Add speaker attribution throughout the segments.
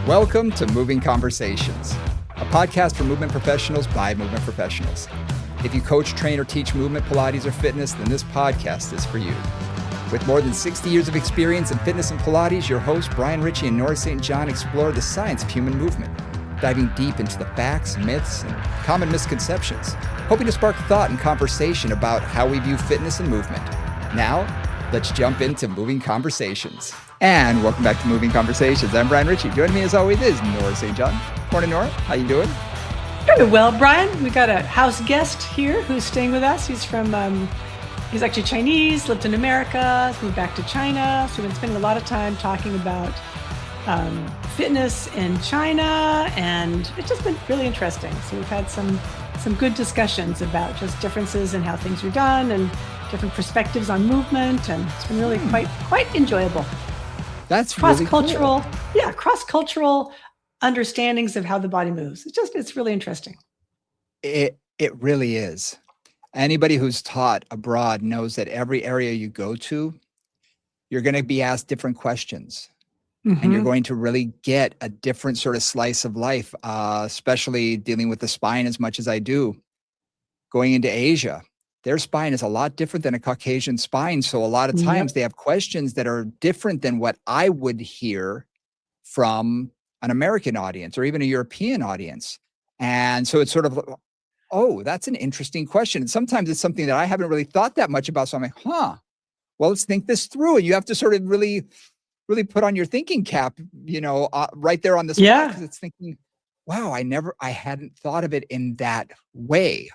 Speaker 1: Welcome to Moving Conversations, a podcast for movement professionals by movement professionals. If you coach, train, or teach movement, Pilates, or fitness, then this podcast is for you. With more than 60 years of experience in fitness and Pilates, your hosts, Brian Ritchie and Nora St. John, explore the science of human movement, diving deep into the facts, myths, and common misconceptions, hoping to spark thought and conversation about how we view fitness and movement. Now, let's jump into Moving Conversations. And welcome back to Moving Conversations. I'm Brian Ritchie. Joining me as always is Nora St. John. Morning, Nora. How you doing?
Speaker 2: Very well, Brian. We got a house guest here who's staying with us. He's from, he's actually Chinese, lived in America, moved back to China. So we've been spending a lot of time talking about fitness in China, and it's just been really interesting. So we've had some good discussions about just differences in how things are done and different perspectives on movement, and it's been really quite enjoyable.
Speaker 1: That's
Speaker 2: cross-cultural,
Speaker 1: really cool.
Speaker 2: Yeah, cross-cultural understandings of how the body moves. It's really interesting.
Speaker 1: It really is. Anybody who's taught abroad knows that every area you go to, you're going to be asked different questions. And you're going to really get a different sort of slice of life, especially dealing with the spine as much as I do. Going into Asia, their spine is a lot different than a Caucasian spine. So a lot of times they have questions that are different than what I would hear from an American audience or even a European audience. And so it's sort of, oh, that's an interesting question. And sometimes it's something that I haven't really thought that much about. So I'm like, well, let's think this through. And you have to sort of really put on your thinking cap, right there on the spot. Because it's thinking, wow, I hadn't thought of it in that way.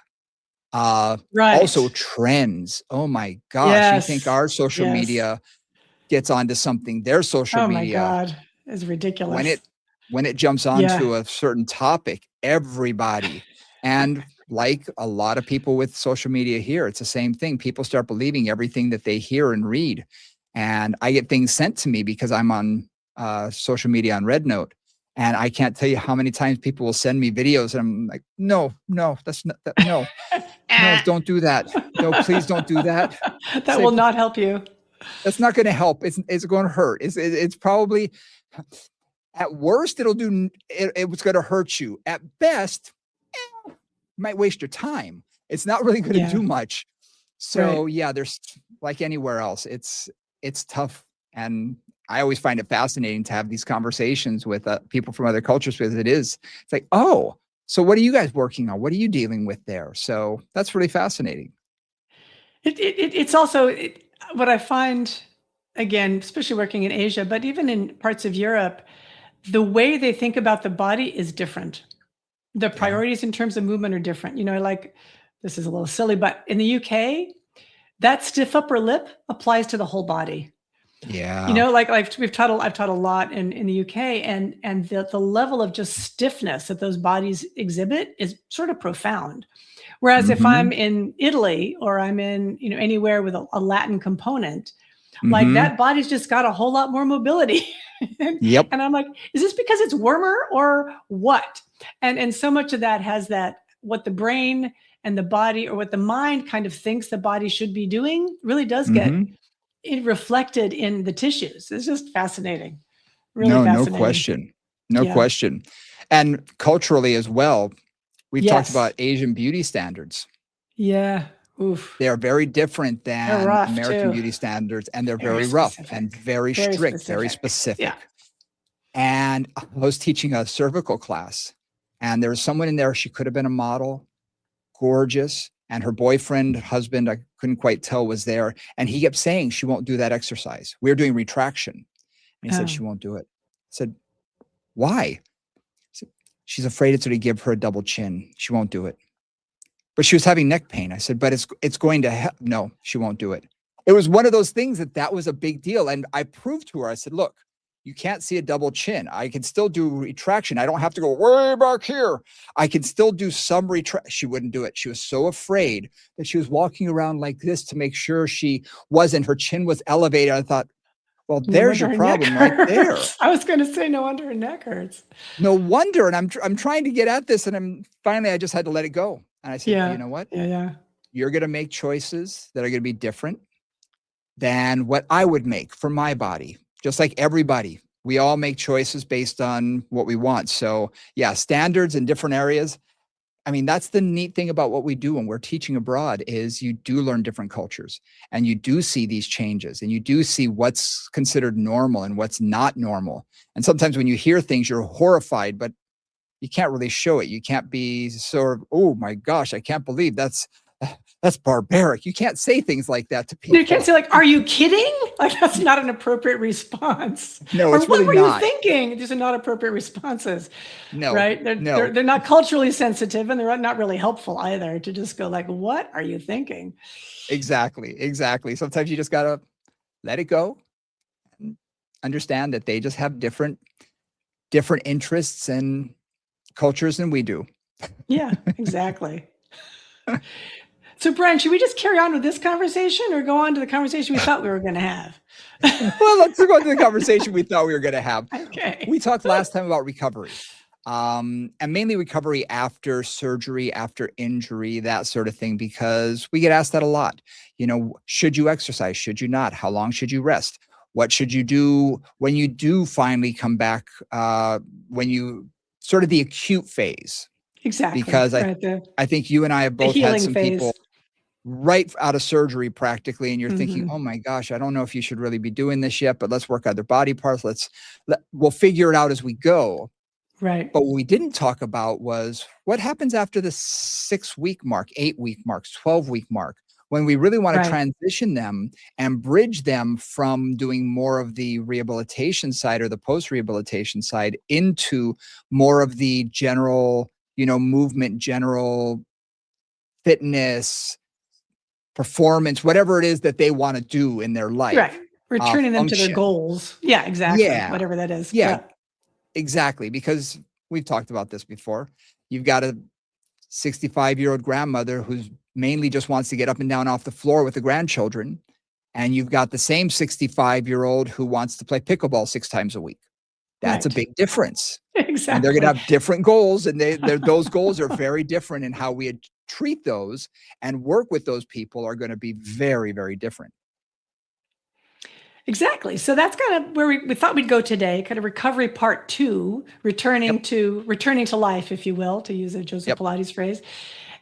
Speaker 2: Right.
Speaker 1: Also trends. Oh my gosh. You think our social media gets onto something, their social media.
Speaker 2: Oh my God. It's ridiculous.
Speaker 1: When it jumps onto a certain topic, everybody, and like a lot of people with social media here, it's the same thing. People start believing everything that they hear and read. And I get things sent to me because I'm on social media on Red Note. And I can't tell you how many times people will send me videos and I'm like, no, that's not, no, don't do that. No, please don't do that.
Speaker 2: That will not help you.
Speaker 1: That's not going to help. It's going to hurt. It's probably, at worst, it's going to hurt you. At best, you might waste your time. It's not really going to do much. So there's, like anywhere else, it's tough. And I always find it fascinating to have these conversations with people from other cultures, because it's like, oh, so what are you guys working on? What are you dealing with there? So that's really fascinating.
Speaker 2: It's also what I find, again, especially working in Asia, but even in parts of Europe, the way they think about the body is different. The priorities in terms of movement are different. Like, this is a little silly, but in the UK, that stiff upper lip applies to the whole body.
Speaker 1: Yeah.
Speaker 2: Like I've taught a lot in the UK, and the level of just stiffness that those bodies exhibit is sort of profound. Whereas if I'm in Italy or I'm in, anywhere with a Latin component, like that body's just got a whole lot more mobility.
Speaker 1: Yep.
Speaker 2: And I'm like, is this because it's warmer or what? And so much of that has that, what the brain and the body, or what the mind kind of thinks the body should be doing, really does get it reflected in the tissues. It's just fascinating. Really fascinating.
Speaker 1: No question. No question. And culturally as well, we've talked about Asian beauty standards.
Speaker 2: Yeah. Oof.
Speaker 1: They are very different than American beauty standards, and they're very rough and very strict, very specific. Yeah. And I was teaching a cervical class, and there was someone in there, she could have been a model, gorgeous, and her boyfriend, husband, I couldn't quite tell, was there. And he kept saying she won't do that exercise. We were doing retraction. And he said, she won't do it. I said, why? He said, she's afraid it's going to give her a double chin. She won't do it. But she was having neck pain. I said, but it's going to help. No, she won't do it. It was one of those things that was a big deal. And I proved to her, I said, look, you can't see a double chin. I can still do retraction. I don't have to go way back here. I can still do some retraction. She wouldn't do it. She was so afraid that she was walking around like this to make sure her chin was elevated. I thought, well, there's your problem right there.
Speaker 2: I was going to say, no wonder her neck hurts.
Speaker 1: No wonder. And I'm trying to get at this, and I just had to let it go. And I said, you know what? You're going to make choices that are going to be different than what I would make for my body. Just like everybody, We all make choices based on what we want. So yeah, standards in different areas. I mean, that's the neat thing about what we do when we're teaching abroad is you do learn different cultures and you do see these changes and you do see what's considered normal and what's not normal. And sometimes when you hear things, you're horrified, but you can't really show it. You can't be sort of, oh my gosh, I can't believe that's barbaric. You can't say things like that to people.
Speaker 2: You can't say like, are you kidding? Like that's not an appropriate response.
Speaker 1: No,
Speaker 2: or
Speaker 1: it's
Speaker 2: what
Speaker 1: really
Speaker 2: were
Speaker 1: not.
Speaker 2: you thinking? These are not appropriate responses.
Speaker 1: No,
Speaker 2: right?
Speaker 1: no.
Speaker 2: They're not culturally sensitive and they're not really helpful either to just go like, what are you thinking?
Speaker 1: Exactly. Sometimes you just got to let it go and understand that they just have different interests and cultures than we do.
Speaker 2: Yeah, exactly. So, Brian, should we just carry on with this conversation or go on to the conversation we thought we were going to have?
Speaker 1: Well, let's go to the conversation we thought we were going to have.
Speaker 2: Okay.
Speaker 1: We talked last time about recovery, and mainly recovery after surgery, after injury, that sort of thing, because we get asked that a lot. You know, should you exercise? Should you not? How long should you rest? What should you do when you do finally come back, when you sort of the acute phase?
Speaker 2: Exactly.
Speaker 1: Because I think you and I have both had some people right out of surgery practically, and you're thinking, oh my gosh, I don't know if you should really be doing this yet, but let's work other body parts. We'll figure it out as we go.
Speaker 2: Right.
Speaker 1: But what we didn't talk about was what happens after the 6-week mark, 8-week marks, 12-week mark, when we really want to transition them and bridge them from doing more of the rehabilitation side or the post-rehabilitation side into more of the general, movement, general fitness, performance, whatever it is that they want to do in their life.
Speaker 2: Right. Returning them to their goals. Yeah, exactly. Yeah. Whatever that is.
Speaker 1: Yeah, exactly. Because we've talked about this before. You've got a 65-year-old grandmother who's mainly just wants to get up and down off the floor with the grandchildren. And you've got the same 65-year-old who wants to play pickleball 6 times a week. That's a big difference.
Speaker 2: Exactly.
Speaker 1: And they're going to have different goals. And those goals are very different, and how we treat those and work with those people are going to be very, very different.
Speaker 2: Exactly. So that's kind of where we thought we'd go today, kind of recovery part 2, returning to life, if you will, to use a Joseph Pilates phrase.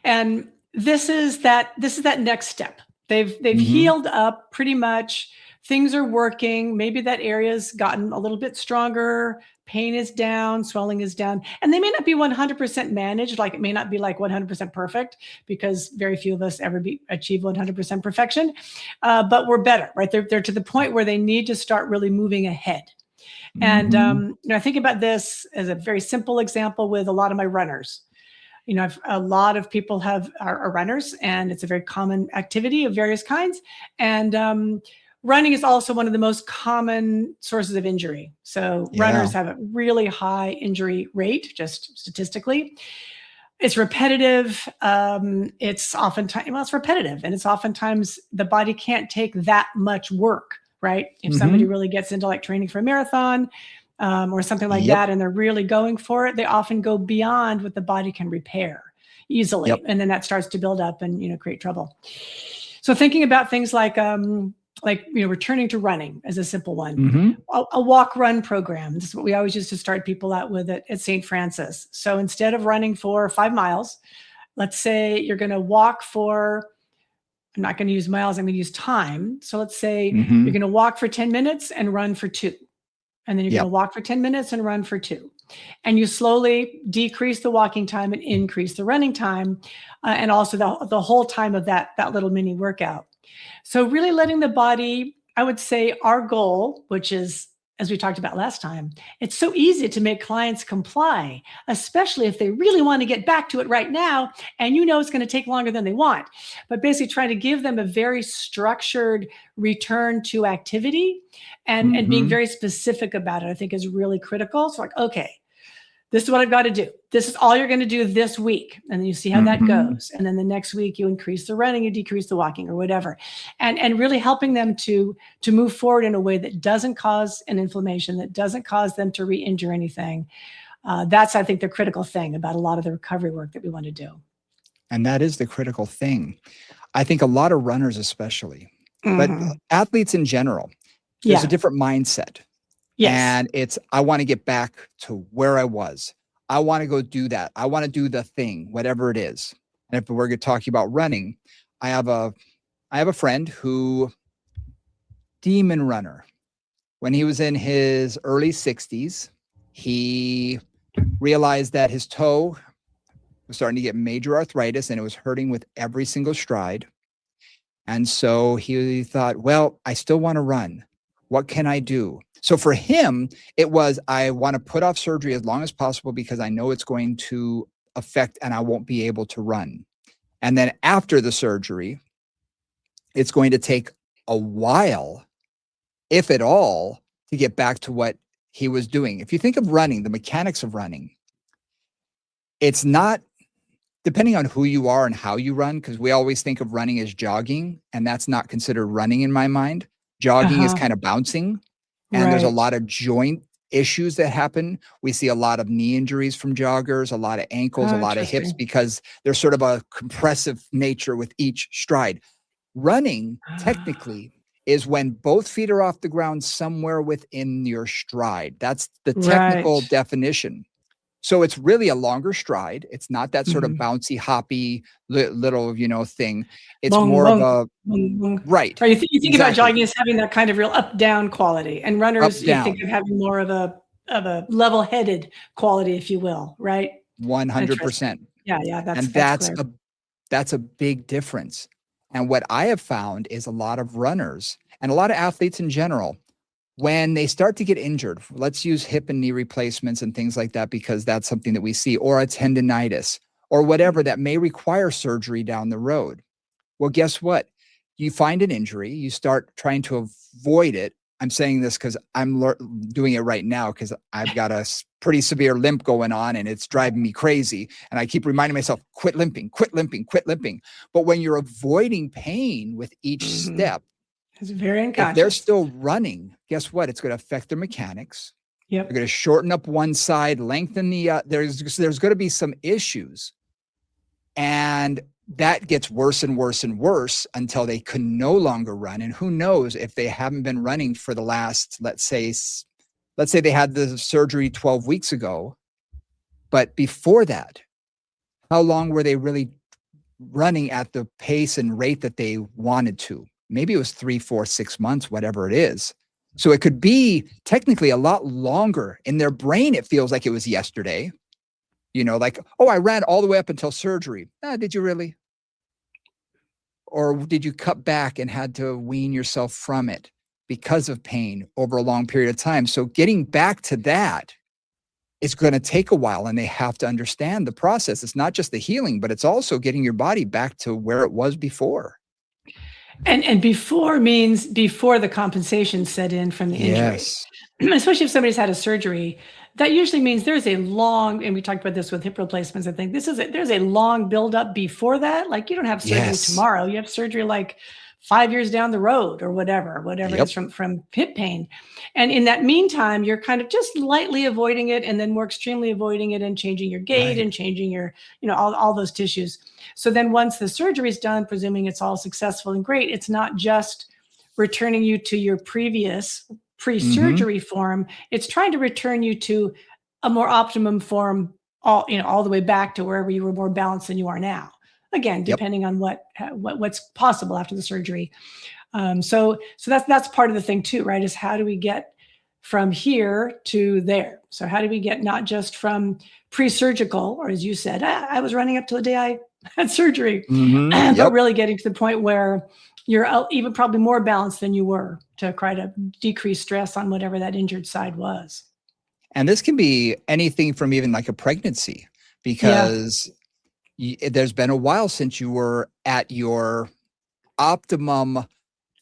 Speaker 2: And this is that next step. They've healed up pretty much. Things are working. Maybe that area's gotten a little bit stronger. Pain is down, swelling is down, and they may not be 100% managed. Like it may not be like 100% perfect, because very few of us ever achieve 100% perfection. But we're better, right? They're to the point where they need to start really moving ahead. And I think about this as a very simple example with a lot of my runners. A lot of people are runners, and it's a very common activity of various kinds. And running is also one of the most common sources of injury. So runners have a really high injury rate, just statistically. It's repetitive. It's repetitive, and it's oftentimes the body can't take that much work, right? If somebody really gets into like training for a marathon or something like that, and they're really going for it, they often go beyond what the body can repair easily. And then that starts to build up and, create trouble. So thinking about things like returning to running as a simple one, a walk-run program. This is what we always used to start people out with at St. Francis. So instead of running for 5 miles, let's say you're going to walk for, I'm not going to use miles, I'm going to use time. So let's say you're going to walk for 10 minutes and run for 2. And then you're going to walk for 10 minutes and run for 2. And you slowly decrease the walking time and increase the running time, and also the whole time of that little mini workout. So really letting the body, I would say our goal, which is, as we talked about last time, it's so easy to make clients comply, especially if they really want to get back to it right now. And it's going to take longer than they want. But basically trying to give them a very structured return to activity and being very specific about it, I think is really critical. So like, okay, this is what I've got to do. This is all you're going to do this week. And then you see how that goes. And then the next week you increase the running, you decrease the walking or whatever. And really helping them to move forward in a way that doesn't cause an inflammation, that doesn't cause them to re-injure anything. That's, I think, the critical thing about a lot of the recovery work that we want to do.
Speaker 1: And that is the critical thing. I think a lot of runners especially, but athletes in general, there's a different mindset.
Speaker 2: Yes.
Speaker 1: And I want to get back to where I was. I want to go do that. I want to do the thing, whatever it is. And if we're talking about running, I have a friend who, demon runner. When he was in his early 60s, he realized that his toe was starting to get major arthritis and it was hurting with every single stride. And so he thought, well, I still want to run. What can I do? So for him, it was, I want to put off surgery as long as possible because I know it's going to affect and I won't be able to run. And then after the surgery, it's going to take a while, if at all, to get back to what he was doing. If you think of running, the mechanics of running, it's not, depending on who you are and how you run, because we always think of running as jogging, and that's not considered running in my mind. Jogging is kind of bouncing, and there's a lot of joint issues that happen. We see a lot of knee injuries from joggers, a lot of ankles, a lot of hips, because there's sort of a compressive nature with each stride. Running, technically, is when both feet are off the ground somewhere within your stride. That's the technical definition. So it's really a longer stride. It's not that sort of bouncy, hoppy little, thing. It's more of a right.
Speaker 2: You think about jogging as having that kind of real up-down quality, and runners you think of having more of a level-headed quality, if you will, right?
Speaker 1: 100%.
Speaker 2: Yeah.
Speaker 1: That's a big difference. And what I have found is a lot of runners and a lot of athletes in general, when they start to get injured, let's use hip and knee replacements and things like that, because that's something that we see, or a tendonitis or whatever that may require surgery down the road. Well, guess what? You find an injury, you start trying to avoid it. I'm saying this because I'm doing it right now because I've got a pretty severe limp going on and it's driving me crazy. And I keep reminding myself, quit limping, quit limping, quit limping. But when you're avoiding pain with each step,
Speaker 2: it's very unconscious.
Speaker 1: If they're still running, guess what? It's going to affect their mechanics.
Speaker 2: Yep.
Speaker 1: They're going to shorten up one side, lengthen the, there's going to be some issues. And that gets worse and worse and worse until they can no longer run. And who knows if they haven't been running for the last, let's say they had the surgery 12 weeks ago, but before that, how long were they really running at the pace and rate that they wanted to? Maybe it was 3, 4, 6 months, whatever it is. So it could be technically a lot longer. In their brain, it feels like it was yesterday. Like, oh, I ran all the way up until surgery. Did you really? Or did you cut back and had to wean yourself from it because of pain over a long period of time? So getting back to that is going to take a while, and they have to understand the process. It's not just the healing, but it's also getting your body back to where it was before.
Speaker 2: And before means before the compensation set in from the injury.
Speaker 1: Yes.
Speaker 2: Especially if somebody's had a surgery, that usually means there's a long, and we talked about this with hip replacements, I think there's a long buildup before that. Like, you don't have surgery tomorrow. You have surgery like 5 years down the road or whatever it is from hip pain. And in that meantime, you're kind of just lightly avoiding it, and then more extremely avoiding it, and changing your gait and changing your, all those tissues. So then once the surgery is done, presuming it's all successful and great, it's not just returning you to your previous pre-surgery form. It's trying to return you to a more optimum form, all the way back to wherever you were more balanced than you are now. Again, depending on what's possible after the surgery. So that's part of the thing too, right? Is how do we get from here to there? So how do we get not just from pre-surgical, or as you said, I was running up to the day I had surgery, but really getting to the point where you're even probably more balanced than you were, to try to decrease stress on whatever that injured side was.
Speaker 1: And this can be anything from even like a pregnancy, because there's been a while since you were at your optimum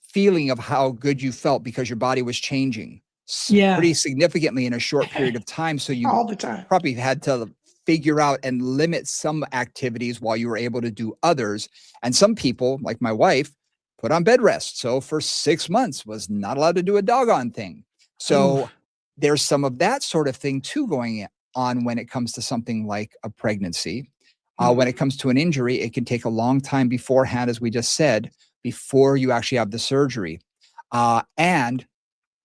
Speaker 1: feeling of how good you felt, because your body was changing pretty significantly in a short period of time. So you
Speaker 2: all the time
Speaker 1: probably had to figure out and limit some activities while you were able to do others. And some people, like my wife, put on bed rest. So for 6 months was not allowed to do a doggone thing. So there's some of that sort of thing too going on when it comes to something like a pregnancy. When it comes to an injury, it can take a long time beforehand, as we just said, before you actually have the surgery. And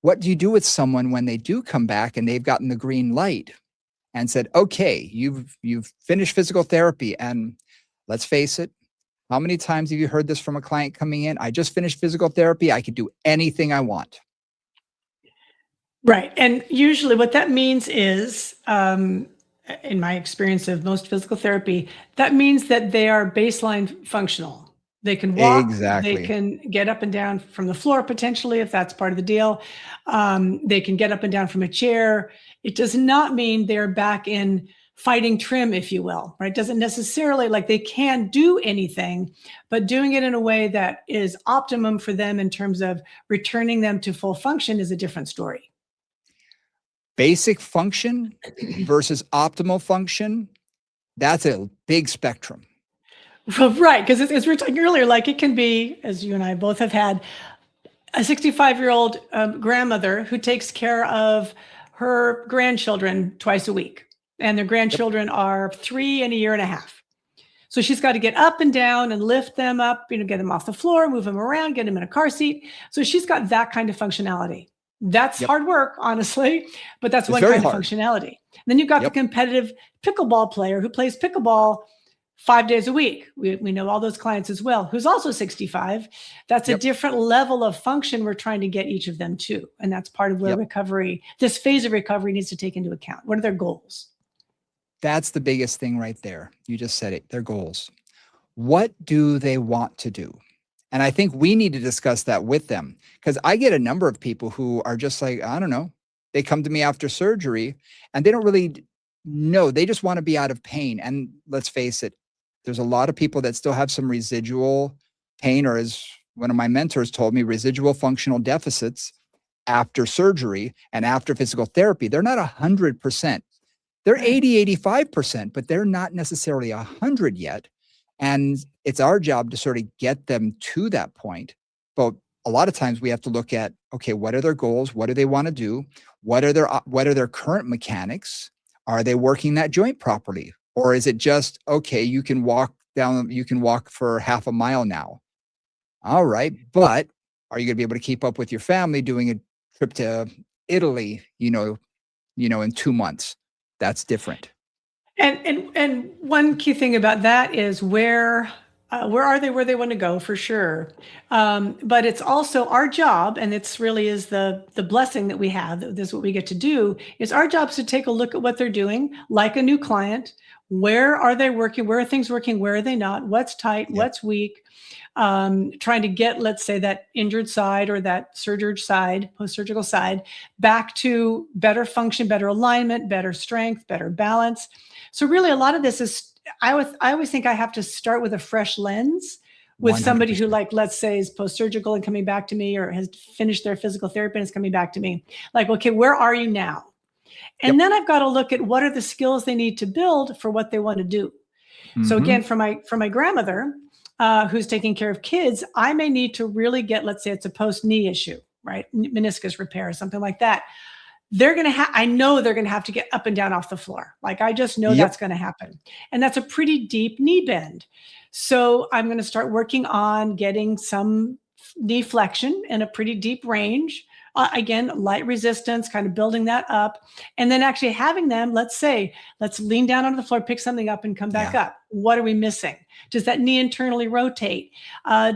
Speaker 1: What do you do with someone when they do come back and they've gotten the green light and said, okay, you've finished physical therapy, and let's face it, how many times have you heard this from a client coming in? I just finished physical therapy. I can do anything I want.
Speaker 2: Right. And usually what that means is, in my experience of most physical therapy, that means that they are baseline functional. They can walk,
Speaker 1: Exactly.
Speaker 2: They can get up and down from the floor potentially, if that's part of the deal. They can get up and down from a chair. It does not mean they're back in fighting trim, if you will, right? It doesn't necessarily like they can do anything, but doing it in a way that is optimum for them in terms of returning them to full function is a different story.
Speaker 1: Basic function versus optimal function, that's a big spectrum.
Speaker 2: Well, right, because as we were talking earlier, like it can be, as you and I both have had, a 65-year-old grandmother who takes care of her grandchildren twice a week. And their grandchildren are 3 and a year and a half. So she's got to get up and down and lift them up, get them off the floor, move them around, get them in a car seat. So she's got that kind of functionality. That's hard work, honestly, but that's one kind of functionality. Then you've got the competitive pickleball player who plays pickleball 5 days a week. We know all those clients as well, who's also 65. That's a different level of function we're trying to get each of them to. And that's part of where recovery, this phase of recovery needs to take into account. What are their goals?
Speaker 1: That's the biggest thing right there. You just said it, their goals. What do they want to do? And I think we need to discuss that with them, because I get a number of people who are just like, I don't know, they come to me after surgery and they don't really know. They just want to be out of pain. And let's face it, there's a lot of people that still have some residual pain, or as one of my mentors told me, residual functional deficits after surgery and after physical therapy. They're not 100%. They're 80, 85%, but they're not necessarily 100 yet. And it's our job to sort of get them to that point. But a lot of times we have to look at, okay, what are their goals? What do they want to do? What are their current mechanics? Are they working that joint properly? Or is it just, okay, you can walk for half a mile now. All right. But are you going to be able to keep up with your family doing a trip to Italy, in 2 months? That's different.
Speaker 2: And one key thing about that is where are they where they want to go, for sure. But it's also our job, and it's really is the blessing that we have, this is what we get to do, is our job is to take a look at what they're doing, like a new client. Where are they working? Where are things working? Where are they not? What's tight? What's weak? Trying to get, let's say, that injured side or that post-surgical side, back to better function, better alignment, better strength, better balance. So really a lot of this is, I always think I have to start with a fresh lens with 100%. Somebody who, like, let's say is post-surgical and coming back to me, or has finished their physical therapy and is coming back to me. Like, okay, where are you now? And then I've got to look at what are the skills they need to build for what they want to do. So again, for my grandmother, who's taking care of kids, I may need to really get, let's say it's a post-knee issue, right? Meniscus repair or something like that. I know they're going to have to get up and down off the floor. Like, I just know that's going to happen. And that's a pretty deep knee bend. So I'm going to start working on getting some knee flexion in a pretty deep range. Again, light resistance, kind of building that up. And then actually having them, let's lean down onto the floor, pick something up and come back up. What are we missing? Does that knee internally rotate?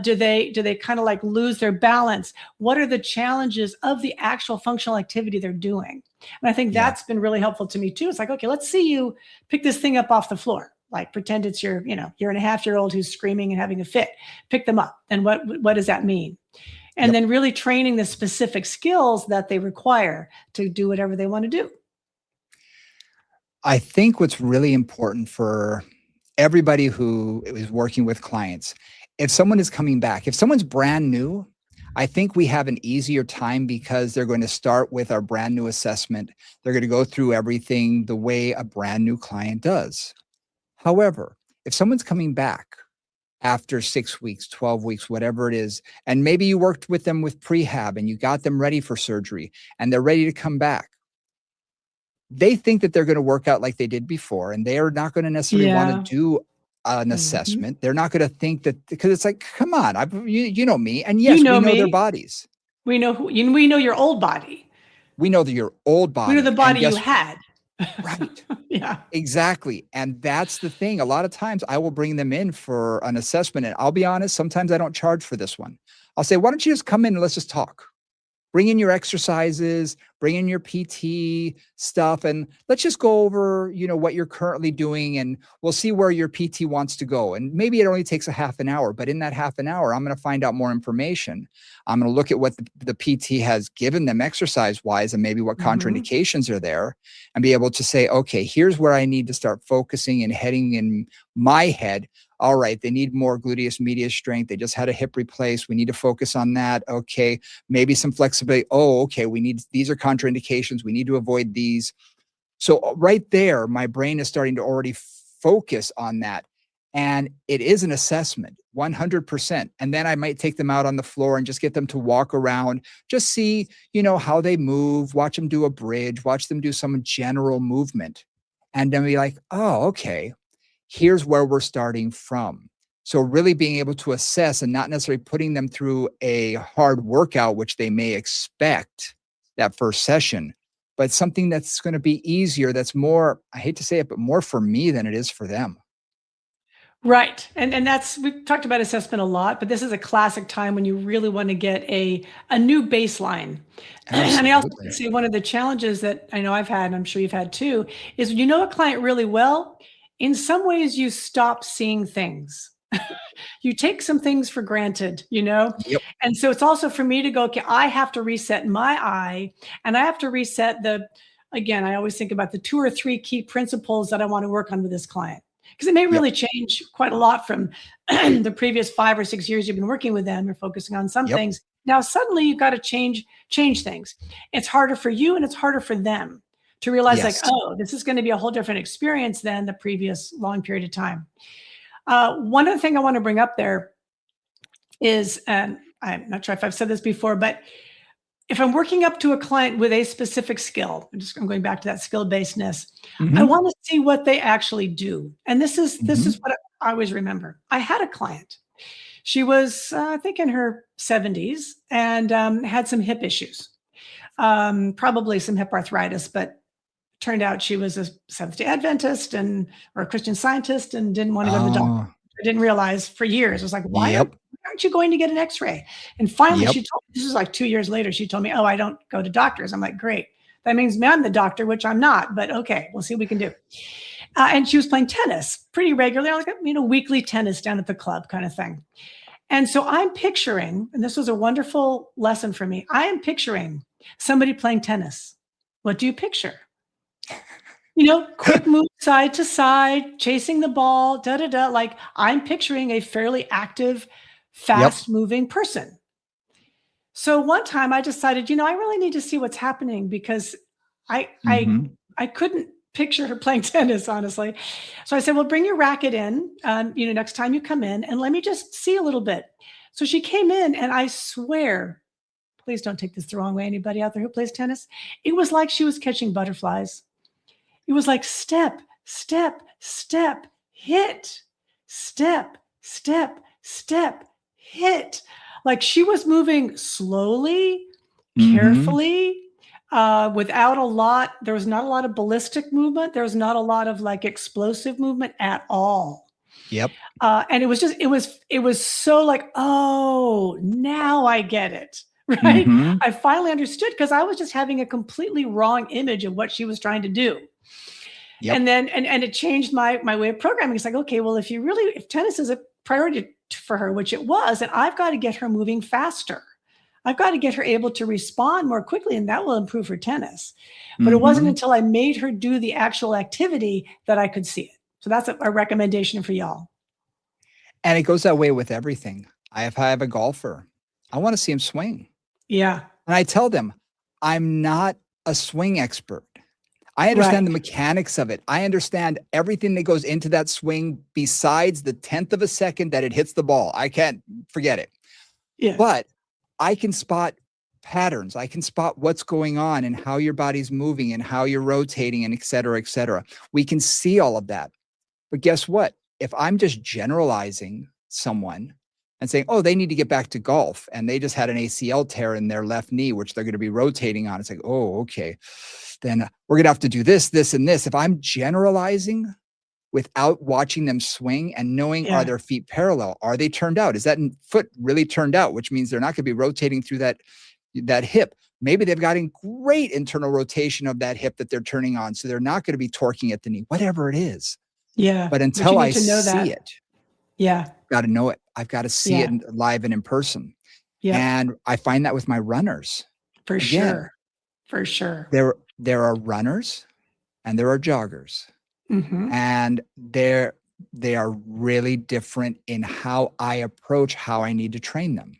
Speaker 2: Do they kind of like lose their balance? What are the challenges of the actual functional activity they're doing? And I think that's been really helpful to me too. It's like, okay, let's see you pick this thing up off the floor. Like, pretend it's your, year and a half year old who's screaming and having a fit. Pick them up. And what does that mean? And then really training the specific skills that they require to do whatever they want to do.
Speaker 1: I think what's really important for everybody who is working with clients, if someone is coming back, if someone's brand new, I think we have an easier time because they're going to start with our brand new assessment. They're going to go through everything the way a brand new client does. However, if someone's coming back after 6 weeks, 12 weeks, whatever it is, and maybe you worked with them with prehab and you got them ready for surgery and they're ready to come back, they think that they're going to work out like they did before, and they are not going to necessarily want to do an assessment. They're not going to think that, because it's like, come on, you know me. And yes, we know their bodies.
Speaker 2: We know we know your old body.
Speaker 1: We know your old body.
Speaker 2: We know the body you had.
Speaker 1: Right.
Speaker 2: Yeah.
Speaker 1: Exactly. And that's the thing. A lot of times I will bring them in for an assessment, and I'll be honest, sometimes I don't charge for this one. I'll say, why don't you just come in and let's just talk? Bring in your exercises, bring in your PT stuff, and let's just go over, what you're currently doing, and we'll see where your PT wants to go. And maybe it only takes a half an hour, but in that half an hour, I'm going to find out more information. I'm going to look at what the PT has given them exercise-wise and maybe what contraindications are there, and be able to say, okay, here's where I need to start focusing and heading in my head. All right, they need more gluteus medius strength. They just had a hip replaced. We need to focus on that. Okay, maybe some flexibility. Oh, okay, these are contraindications. We need to avoid these. So right there, my brain is starting to already focus on that. And it is an assessment, 100%. And then I might take them out on the floor and just get them to walk around, just see, how they move, watch them do a bridge, watch them do some general movement. And then be like, oh, okay. Here's where we're starting from. So really being able to assess and not necessarily putting them through a hard workout, which they may expect that first session, but something that's going to be easier, that's more, I hate to say it, but more for me than it is for them.
Speaker 2: Right. And we've talked about assessment a lot, but this is a classic time when you really want to get a new baseline. Absolutely. And I also say one of the challenges that I know I've had, and I'm sure you've had too, is when you know a client really well, in some ways you stop seeing things. You take some things for granted, Yep. And so it's also for me to go, okay, I have to reset my eye, and I have to reset again, I always think about the 2 or 3 key principles that I want to work on with this client, because it may really change quite a lot from the previous 5 or 6 years you've been working with them. You're focusing on some things. Now, suddenly you've got to change things. It's harder for you and it's harder for them to realize oh, this is going to be a whole different experience than the previous long period of time. One other thing I want to bring up there is, and I'm not sure if I've said this before, but if I'm working up to a client with a specific skill, I'm going back to that skill-basedness, I want to see what they actually do. And this is what I always remember. I had a client. She was, I think, in her 70s and had some hip issues, probably some hip arthritis, but turned out she was a Seventh-day Adventist or a Christian Scientist and didn't want to go to the doctor. I didn't realize for years. I was like, why aren't you going to get an x-ray? And finally she told me, this is like 2 years later, she told me, oh, I don't go to doctors. I'm like, great. That means I'm the doctor, which I'm not, but okay, we'll see what we can do. And she was playing tennis pretty regularly, like weekly tennis down at the club kind of thing. And so I'm picturing, and this was a wonderful lesson for me, I am picturing somebody playing tennis. What do you picture? Quick move side to side, chasing the ball, like I'm picturing a fairly active, fast moving person. So one time I decided, I really need to see what's happening, because I couldn't picture her playing tennis, honestly. So I said, well, bring your racket in, next time you come in, and let me just see a little bit. So she came in, and I swear, please don't take this the wrong way, anybody out there who plays tennis, it was like she was catching butterflies. It was like step, step, step, hit, step, step, step, hit. Like she was moving slowly, carefully, without there was not a lot of ballistic movement. There was not a lot of like explosive movement at all.
Speaker 1: Yep.
Speaker 2: And it was so like, oh, now I get it. Right. I finally understood, because I was just having a completely wrong image of what she was trying to do. Yep. And then, and it changed my way of programming. It's like, okay, well, if tennis is a priority for her, which it was, then I've got to get her moving faster. I've got to get her able to respond more quickly, and that will improve her tennis. But it wasn't until I made her do the actual activity that I could see it. So that's a recommendation for y'all.
Speaker 1: And it goes that way with everything. I have a golfer. I want to see him swing. Yeah. And I tell them, I'm not a swing expert. I understand the mechanics of it. I understand everything that goes into that swing besides the 10th of a second that it hits the ball. I can't forget it. Yeah. But I can spot patterns. I can spot what's going on and how your body's moving and how you're rotating and et cetera, et cetera. We can see all of that. But guess what? If I'm just generalizing someone, and saying, oh, they need to get back to golf. And they just had an ACL tear in their left knee, which they're going to be rotating on. It's like, oh, okay. Then we're going to have to do this, this, and this. If I'm generalizing without watching them swing and knowing, are their feet parallel? Are they turned out? Is that foot really turned out? Which means they're not going to be rotating through that hip. Maybe they've got a great internal rotation of that hip that they're turning on. So they're not going to be torquing at the knee, whatever it is.
Speaker 2: Yeah.
Speaker 1: But until I see it, got to know it. I've got to see it live and in person. Yeah. And I find that with my runners.
Speaker 2: For sure.
Speaker 1: There are runners and there are joggers. Mm-hmm. And they are really different in how I approach how I need to train them.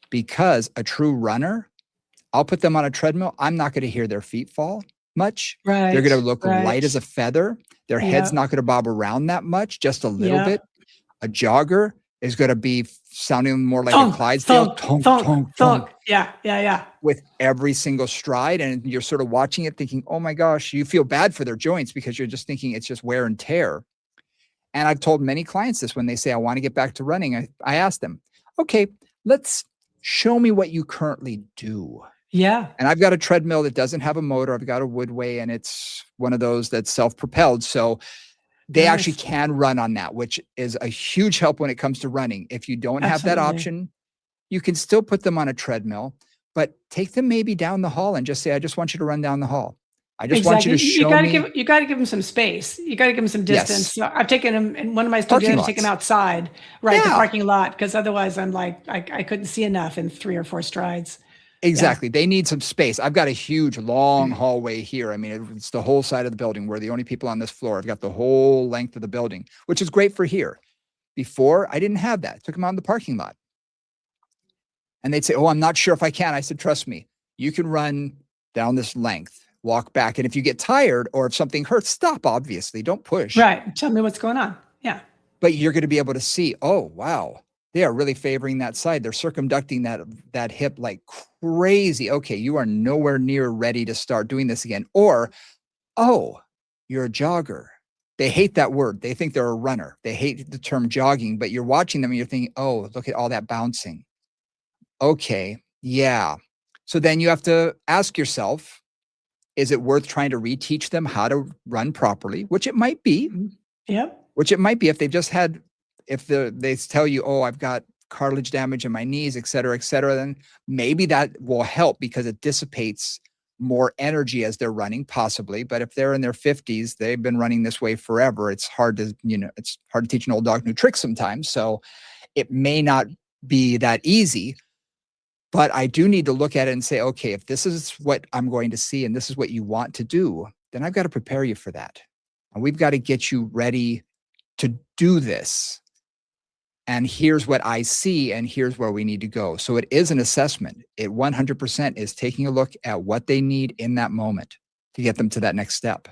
Speaker 1: Because a true runner, I'll put them on a treadmill. I'm not going to hear their feet fall much. Right. They're going to look light as a feather. Their head's not going to bob around that much, just a little bit. A jogger is going to be sounding more like a Clydesdale.
Speaker 2: Thunk. Yeah.
Speaker 1: With every single stride. And you're sort of watching it thinking, oh my gosh, you feel bad for their joints because you're just thinking it's just wear and tear. And I've told many clients this when they say, I want to get back to running. I ask them, okay, let's show me what you currently do.
Speaker 2: Yeah.
Speaker 1: And I've got a treadmill that doesn't have a motor. I've got a Woodway and it's one of those that's self-propelled. So they actually can run on that, which is a huge help when it comes to running. If you don't have that option, you can still put them on a treadmill, but take them maybe down the hall and just say, I just want you to run down the hall. I just want you to show me.
Speaker 2: You got to give them some space. You got to give them some distance. Yes. So I've taken them in one of my studios, taken them outside, the parking lot, because otherwise I'm like, I couldn't see enough in 3 or 4 strides.
Speaker 1: Exactly. Yeah. They need some space. I've got a huge, long hallway here. I mean, it's the whole side of the building. We're the only people on this floor. I've got the whole length of the building, which is great for here. Before, I didn't have that. I took them out in the parking lot. And they'd say, oh, I'm not sure if I can. I said, trust me, you can run down this length, walk back. And if you get tired or if something hurts, stop, obviously. Don't push.
Speaker 2: Right. Tell me what's going on. Yeah.
Speaker 1: But you're going to be able to see, oh, wow. They are really favoring that side. They're circumducting that hip like crazy. Okay, you are nowhere near ready to start doing this again. Or, oh, you're a jogger. They hate that word. They think they're a runner. They hate the term jogging, but you're watching them and you're thinking, oh, look at all that bouncing. Okay, yeah. So then you have to ask yourself, is it worth trying to reteach them how to run properly? Which it might be.
Speaker 2: Yep.
Speaker 1: Which it might be if they've just had... If they tell you, oh, I've got cartilage damage in my knees, et cetera, then maybe that will help because it dissipates more energy as they're running, possibly. But if they're in their 50s, they've been running this way forever. It's hard to teach an old dog new tricks sometimes. So it may not be that easy. But I do need to look at it and say, okay, if this is what I'm going to see and this is what you want to do, then I've got to prepare you for that. And we've got to get you ready to do this. And here's what I see, and here's where we need to go. So it is an assessment. It 100% is taking a look at what they need in that moment to get them to that next step.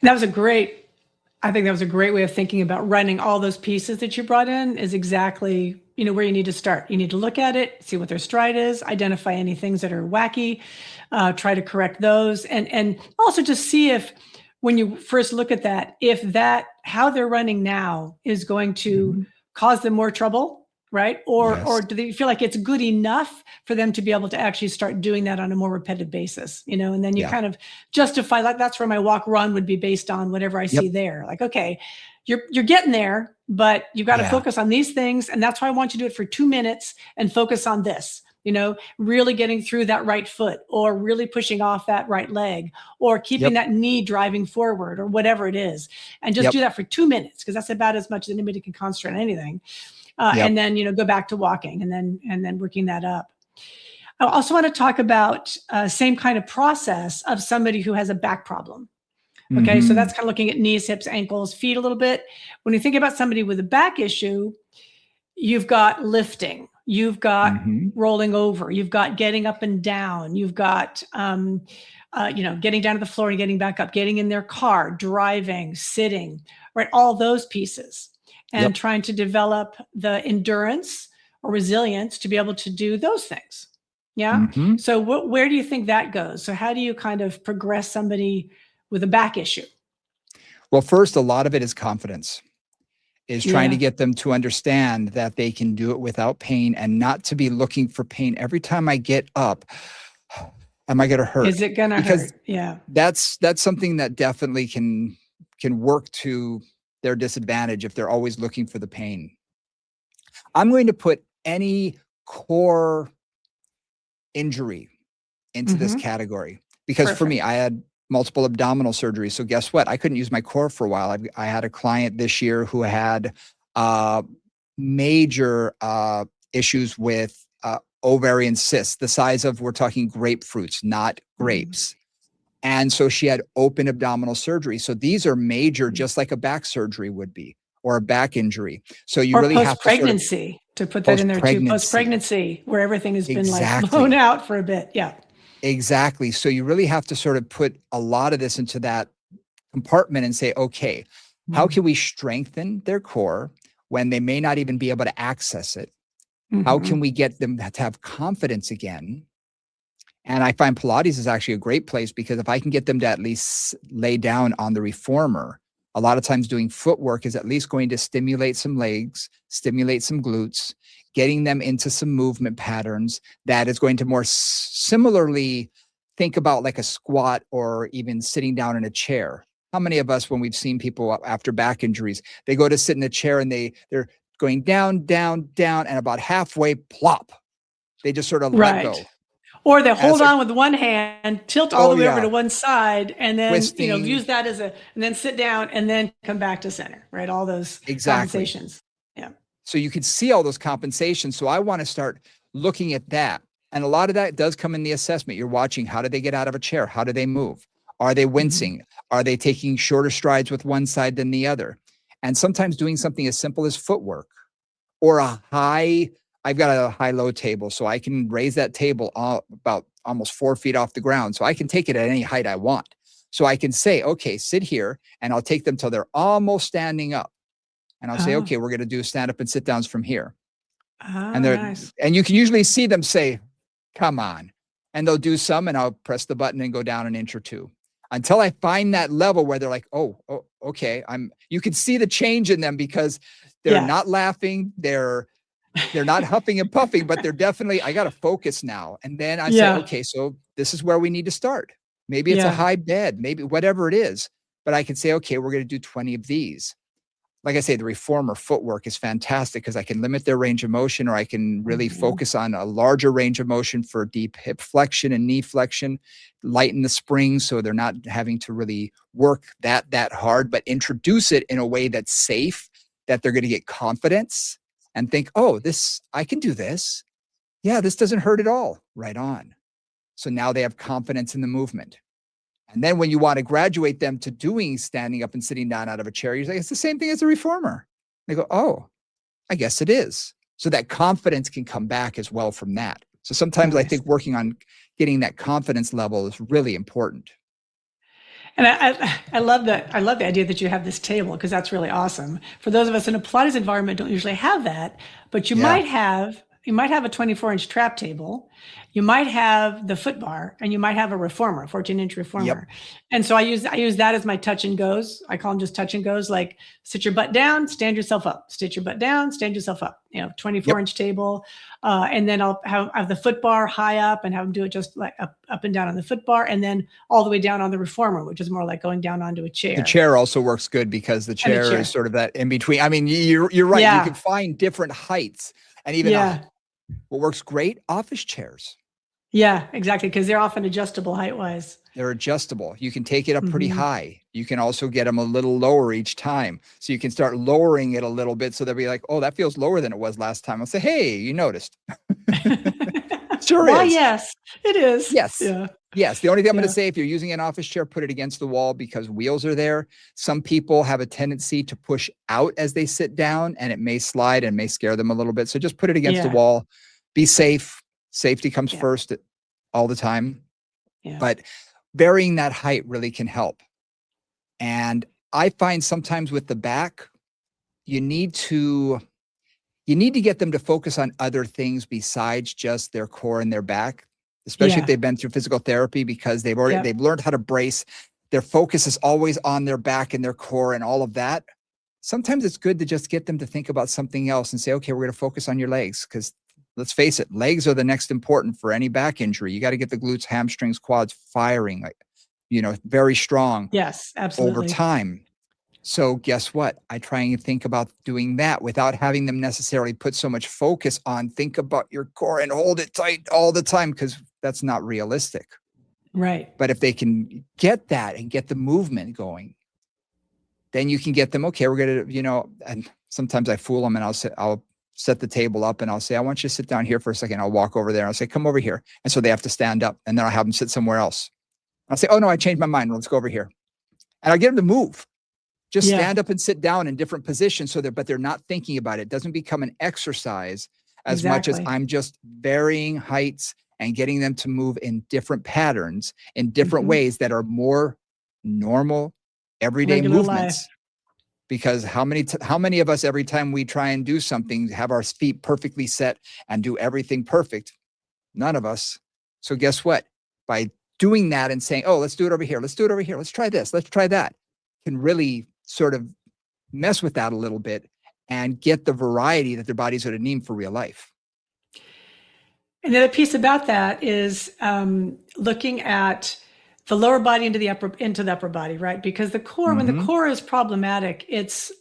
Speaker 2: And I think that was a great way of thinking about running. All those pieces that you brought in is exactly, where you need to start. You need to look at it, see what their stride is, identify any things that are wacky, try to correct those, and also just see if, when you first look at that, how they're running now is going to cause them more trouble, right? Or do they feel like it's good enough for them to be able to actually start doing that on a more repetitive basis, and then you kind of justify, like, that's where my walk run would be based on whatever I see there. Like, okay, you're getting there, but you've got to focus on these things. And that's why I want you to do it for 2 minutes and focus on this, really getting through that right foot, or really pushing off that right leg, or keeping that knee driving forward, or whatever it is. And just do that for 2 minutes, because that's about as much as anybody can concentrate on anything. And then, go back to walking and then working that up. I also want to talk about same kind of process of somebody who has a back problem. Okay. So that's kind of looking at knees, hips, ankles, feet a little bit. When you think about somebody with a back issue, you've got lifting, you've got rolling over, you've got getting up and down, you've got, getting down to the floor and getting back up, getting in their car, driving, sitting, right? All those pieces, and trying to develop the endurance or resilience to be able to do those things. Yeah. So where do you think that goes? So how do you kind of progress somebody with a back issue?
Speaker 1: Well, first, a lot of it is confidence. is trying to get them to understand that they can do it without pain and not to be looking for pain every time I get up. Am I going to hurt?
Speaker 2: Is it going to hurt? Yeah.
Speaker 1: That's something that definitely can work to their disadvantage if they're always looking for the pain. I'm going to put any core injury into this category because for me, I had multiple abdominal surgeries. So guess what? I couldn't use my core for a while. I had a client this year who had major issues with ovarian cysts, the size of, we're talking grapefruits, not grapes. And so she had open abdominal surgery. So these are major, just like a back surgery would be, or a back injury. So you really have to
Speaker 2: post-pregnancy, to put that in there too, post-pregnancy, where everything has been like blown out for a bit. Yeah.
Speaker 1: Exactly. So you really have to sort of put a lot of this into that compartment and say, okay, how can we strengthen their core when they may not even be able to access it? How can we get them to have confidence again? And I find Pilates is actually a great place because if I can get them to at least lay down on the reformer, a lot of times doing footwork is at least going to stimulate some legs, stimulate some glutes, getting them into some movement patterns that is going to more similarly think about like a squat or even sitting down in a chair. How many of us, when we've seen people after back injuries, they go to sit in a chair and they're going down, down, down, and about halfway, plop. They just sort of let go.
Speaker 2: Or they hold on with one hand, tilt all the way over to one side, and then use that as and then sit down and then come back to center, right? All those compensations. Yeah.
Speaker 1: So you can see all those compensations. So I want to start looking at that. And a lot of that does come in the assessment. You're watching, how do they get out of a chair? How do they move? Are they wincing? Are they taking shorter strides with one side than the other? And sometimes doing something as simple as footwork or I've got a high-low table, so I can raise that table about almost 4 feet off the ground. So I can take it at any height I want. So I can say, okay, sit here, and I'll take them till they're almost standing up. And I'll say, okay, we're going to do stand up and sit downs from here. And and you can usually see them say, come on. And they'll do some, and I'll press the button and go down an inch or two until I find that level where they're like, oh, okay. You can see the change in them because they're not laughing. They're not huffing and puffing, but they're definitely, I got to focus now. And then I say, okay, so this is where we need to start. Maybe it's a high bed, maybe whatever it is, but I can say, okay, we're going to do 20 of these. Like I say, the reformer footwork is fantastic because I can limit their range of motion, or I can really focus on a larger range of motion for deep hip flexion and knee flexion, lighten the springs so they're not having to really work that hard, but introduce it in a way that's safe, that they're going to get confidence and think, oh, I can do this. Yeah, this doesn't hurt at all. Right on. So now they have confidence in the movement. And then when you want to graduate them to doing standing up and sitting down out of a chair, you're like, it's the same thing as a reformer. They go, oh, I guess it is. So that confidence can come back as well from that. So sometimes I think working on getting that confidence level is really important.
Speaker 2: And I love that. I love the idea that you have this table because that's really awesome. For those of us in a Pilates environment, don't usually have that, but you might have a 24-inch trap table. You might have the foot bar, and you might have a reformer, a 14-inch reformer. And so I use that as my touch and goes. I call them just touch and goes, like sit your butt down, stand yourself up, sit your butt down, stand yourself up, 24-inch table. And then I'll have the foot bar high up and have them do it just like up and down on the foot bar, and then all the way down on the reformer, which is more like going down onto a chair.
Speaker 1: The chair also works good because the chair is sort of that in between. I mean, you're right. You can find different heights, and even what works great, office chairs.
Speaker 2: Yeah, exactly. Because they're often adjustable height-wise.
Speaker 1: They're adjustable. You can take it up pretty high. You can also get them a little lower each time. So you can start lowering it a little bit. So they'll be like, oh, that feels lower than it was last time. I'll say, hey, you noticed. Sure is.
Speaker 2: Why, yes, it is.
Speaker 1: Yes. Yeah. Yes. The only thing I'm going to say, if you're using an office chair, put it against the wall because wheels are there. Some people have a tendency to push out as they sit down, and it may slide and may scare them a little bit. So just put it against the wall. Be safe. Safety comes first all the time. But varying that height really can help. And I find sometimes with the back, you need to get them to focus on other things besides just their core and their back, especially if they've been through physical therapy, because they've learned how to brace. Their focus is always on their back and their core and all of that. sometimes it's good to just get them to think about something else and say, okay, we're going to focus on your legs, because let's face it, legs are the next important for any back injury. You got to get the glutes, hamstrings, quads firing, like, very strong.
Speaker 2: Yes, absolutely.
Speaker 1: Over time. So guess what? I try and think about doing that without having them necessarily put so much focus on think about your core and hold it tight all the time, because that's not realistic.
Speaker 2: Right.
Speaker 1: But if they can get that and get the movement going, then you can get them, okay, we're going to, and sometimes I fool them and I'll set the table up and I'll say, I want you to sit down here for a second. I'll walk over there and I'll say, come over here. And so they have to stand up, and then I'll have them sit somewhere else. I'll say, oh no, I changed my mind. Let's go over here. And I'll get them to move. Just stand up and sit down in different positions but they're not thinking about it. It doesn't become an exercise as much as I'm just varying heights and getting them to move in different patterns, in different ways that are more normal, everyday
Speaker 2: Regular
Speaker 1: movements.
Speaker 2: life.
Speaker 1: Because how many of us, every time we try and do something, have our feet perfectly set and do everything perfect? None of us. So guess what? By doing that and saying, oh, let's do it over here. Let's do it over here. Let's try this. Let's try that. Can really sort of mess with that a little bit and get the variety that their body's going to need for real life.
Speaker 2: And the other piece about that is looking at the lower body into the upper body, right? Because the core, when the core is problematic, there's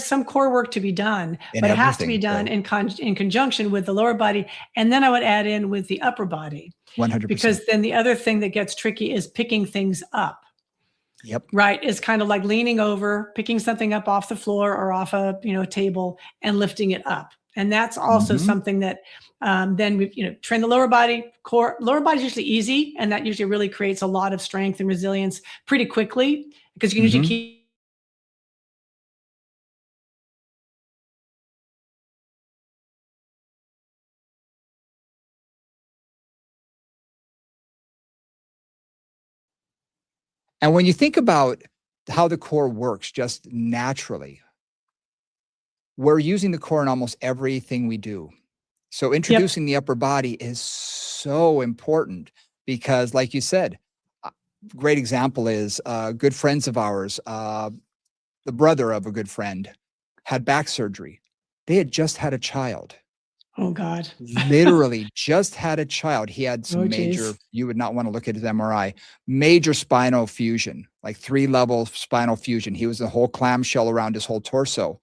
Speaker 2: some core work to be done, but it has to be done in conjunction with the lower body. And then I would add in with the upper body.
Speaker 1: 100%.
Speaker 2: Because then the other thing that gets tricky is picking things up.
Speaker 1: Yep.
Speaker 2: Right. Is kind of like leaning over, picking something up off the floor or off a table and lifting it up. And that's also something that then we train the lower body. Lower body is usually easy, and that usually really creates a lot of strength and resilience pretty quickly, because you can usually keep.
Speaker 1: And when you think about how the core works just naturally, we're using the core in almost everything we do. So introducing the upper body is so important because, like you said, great example is good friends of ours, the brother of a good friend had back surgery. They had just had a child.
Speaker 2: Oh, God.
Speaker 1: Literally just had a child. He had some major, you would not want to look at his MRI, major spinal fusion, like 3-level spinal fusion. He was a whole clamshell around his whole torso.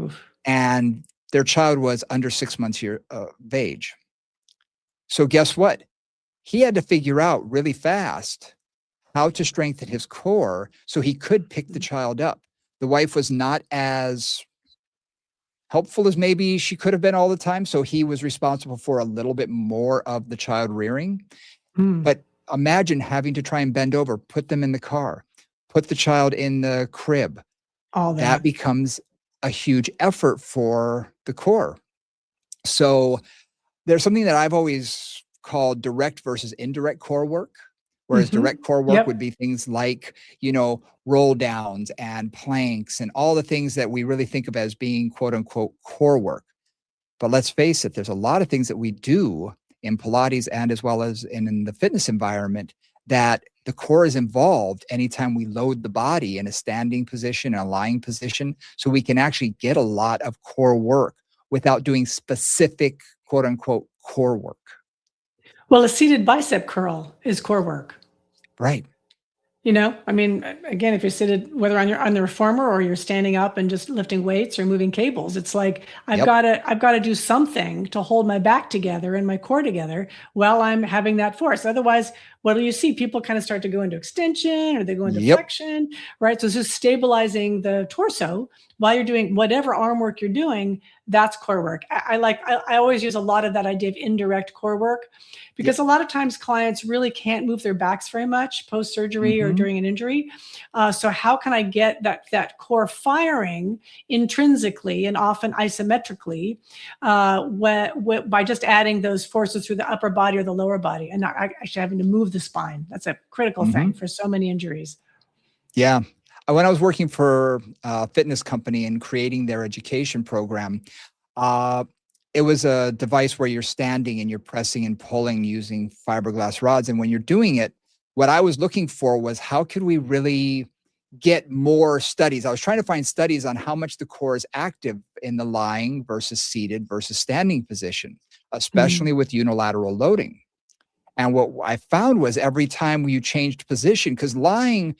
Speaker 2: Oof.
Speaker 1: And their child was under 6 months of age. So guess what? He had to figure out really fast how to strengthen his core so he could pick the child up. The wife was not as helpful as maybe she could have been all the time. So he was responsible for a little bit more of the child rearing. But imagine having to try and bend over, put them in the car, put the child in the crib.
Speaker 2: All that
Speaker 1: becomes a huge effort for the core. So there's something that I've always called direct versus indirect core work. Whereas direct core work would be things like, roll downs and planks and all the things that we really think of as being quote unquote core work. But let's face it, there's a lot of things that we do in Pilates and as well as in the fitness environment that the core is involved anytime we load the body in a standing position and a lying position. So we can actually get a lot of core work without doing specific quote unquote core work.
Speaker 2: Well, a seated bicep curl is core work.
Speaker 1: Right.
Speaker 2: Again, if you're seated, whether on the reformer or you're standing up and just lifting weights or moving cables, it's like I've got to do something to hold my back together and my core together while I'm having that force. Otherwise, what do you see? People kind of start to go into extension or they go into flexion, right? So it's just stabilizing the torso while you're doing whatever arm work you're doing. That's core work. I always use a lot of that idea of indirect core work because a lot of times clients really can't move their backs very much post-surgery or during an injury. So how can I get that core firing intrinsically and often isometrically by just adding those forces through the upper body or the lower body and not actually having to move the spine? That's a critical thing for so many injuries.
Speaker 1: Yeah. When I was working for a fitness company and creating their education program, it was a device where you're standing and you're pressing and pulling using fiberglass rods. And when you're doing it, what I was looking for was how could we really get more studies. I was trying to find studies on how much the core is active in the lying versus seated versus standing position, especially with unilateral loading. And what I found was every time you changed position, because lying,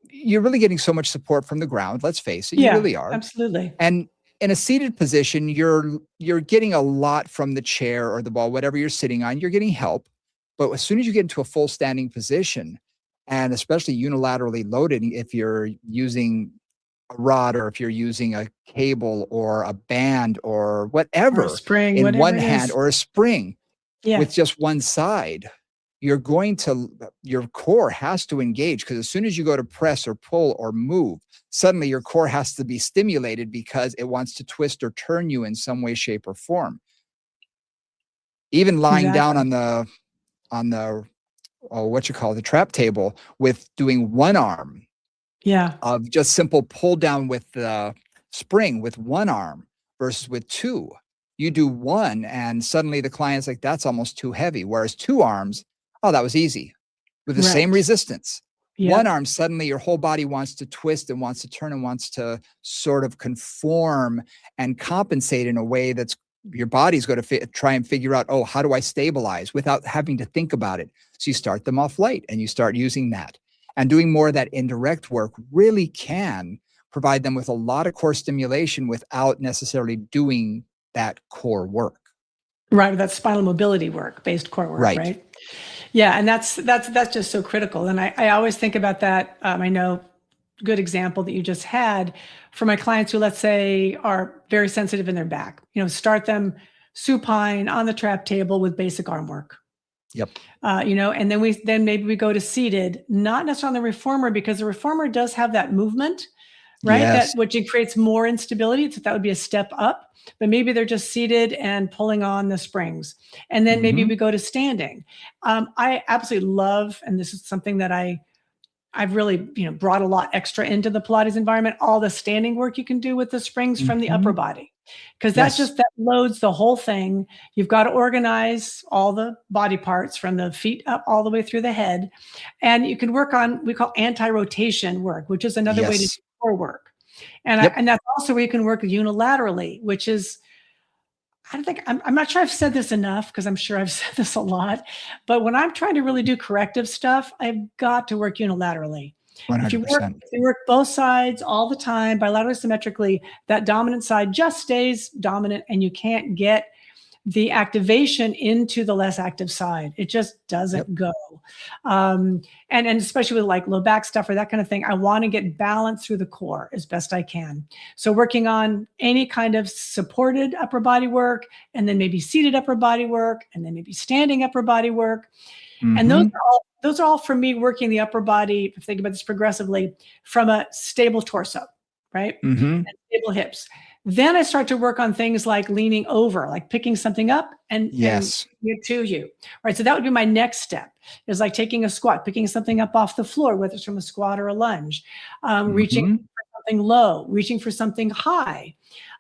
Speaker 1: you're really getting so much support from the ground. Let's face it, you really are.
Speaker 2: Absolutely.
Speaker 1: And in a seated position, you're getting a lot from the chair or the ball, whatever you're sitting on. You're getting help. But as soon as you get into a full standing position, and especially unilaterally loaded, if you're using a rod or if you're using a cable or a band or whatever,
Speaker 2: or a spring,
Speaker 1: in
Speaker 2: whatever
Speaker 1: one
Speaker 2: it
Speaker 1: hand,
Speaker 2: is.
Speaker 1: or a spring
Speaker 2: Yeah.
Speaker 1: with just one side, your core has to engage, because as soon as you go to press or pull or move, suddenly your core has to be stimulated because it wants to twist or turn you in some way, shape, or form. Even lying down on the the trap table with doing one arm of just simple pull down with the spring with one arm versus with two. You do one and suddenly the client's like, that's almost too heavy. Whereas two arms, oh, that was easy with the same resistance. One arm, suddenly your whole body wants to twist and wants to turn and wants to sort of conform and compensate in a way that's your body's going to try and figure out, oh, how do I stabilize without having to think about it? So you start them off light and you start using that. And doing more of that indirect work really can provide them with a lot of core stimulation without necessarily doing that core work.
Speaker 2: Right, that spinal mobility work, based core work, right? Yeah, and that's just so critical. And I always think about that. I know good example that you just had for my clients who, let's say, are very sensitive in their back. Start them supine on the trap table with basic arm work.
Speaker 1: Yep.
Speaker 2: And then maybe we go to seated, not necessarily on the reformer, because the reformer does have that movement, right?
Speaker 1: Yes.
Speaker 2: Which creates more instability. So that would be a step up. But maybe they're just seated and pulling on the springs. And then maybe we go to standing. I absolutely love, and this is something that I've really, brought a lot extra into the Pilates environment, all the standing work you can do with the springs from the upper body, because that loads the whole thing. You've got to organize all the body parts from the feet up all the way through the head. And you can work on, we call anti-rotation work, which is another way to do core work. And and that's also where you can work unilaterally, which is, I'm not sure I've said this enough, because I'm sure I've said this a lot, but when I'm trying to really do corrective stuff, I've got to work unilaterally.
Speaker 1: 100%.
Speaker 2: If you work both sides all the time, bilaterally symmetrically, that dominant side just stays dominant and you can't get the activation into the less active side. It just doesn't go. And especially with like low back stuff or that kind of thing, I want to get balance through the core as best I can. So working on any kind of supported upper body work, and then maybe seated upper body work, and then maybe standing upper body work. And those are all for me working the upper body, if you think about this progressively, from a stable torso, right? And stable hips. Then I start to work on things like leaning over, like picking something up and to you, right? So that would be my next step, is like taking a squat, picking something up off the floor, whether it's from a squat or a lunge, reaching for something low, reaching for something high.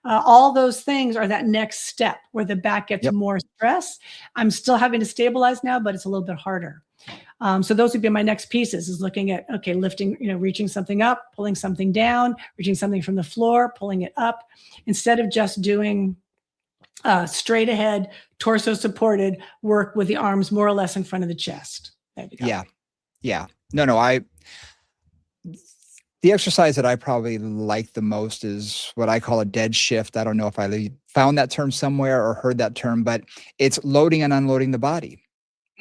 Speaker 2: All those things are that next step where the back gets more stress. I'm still having to stabilize now, but it's a little bit harder. So those would be my next pieces, is looking at, okay, lifting, reaching something up, pulling something down, reaching something from the floor, pulling it up, instead of just doing straight ahead, torso supported work with the arms more or less in front of the chest. There we go.
Speaker 1: Yeah. No, the exercise that I probably like the most is what I call a dead shift. I don't know if I found that term somewhere or heard that term, but it's loading and unloading the body.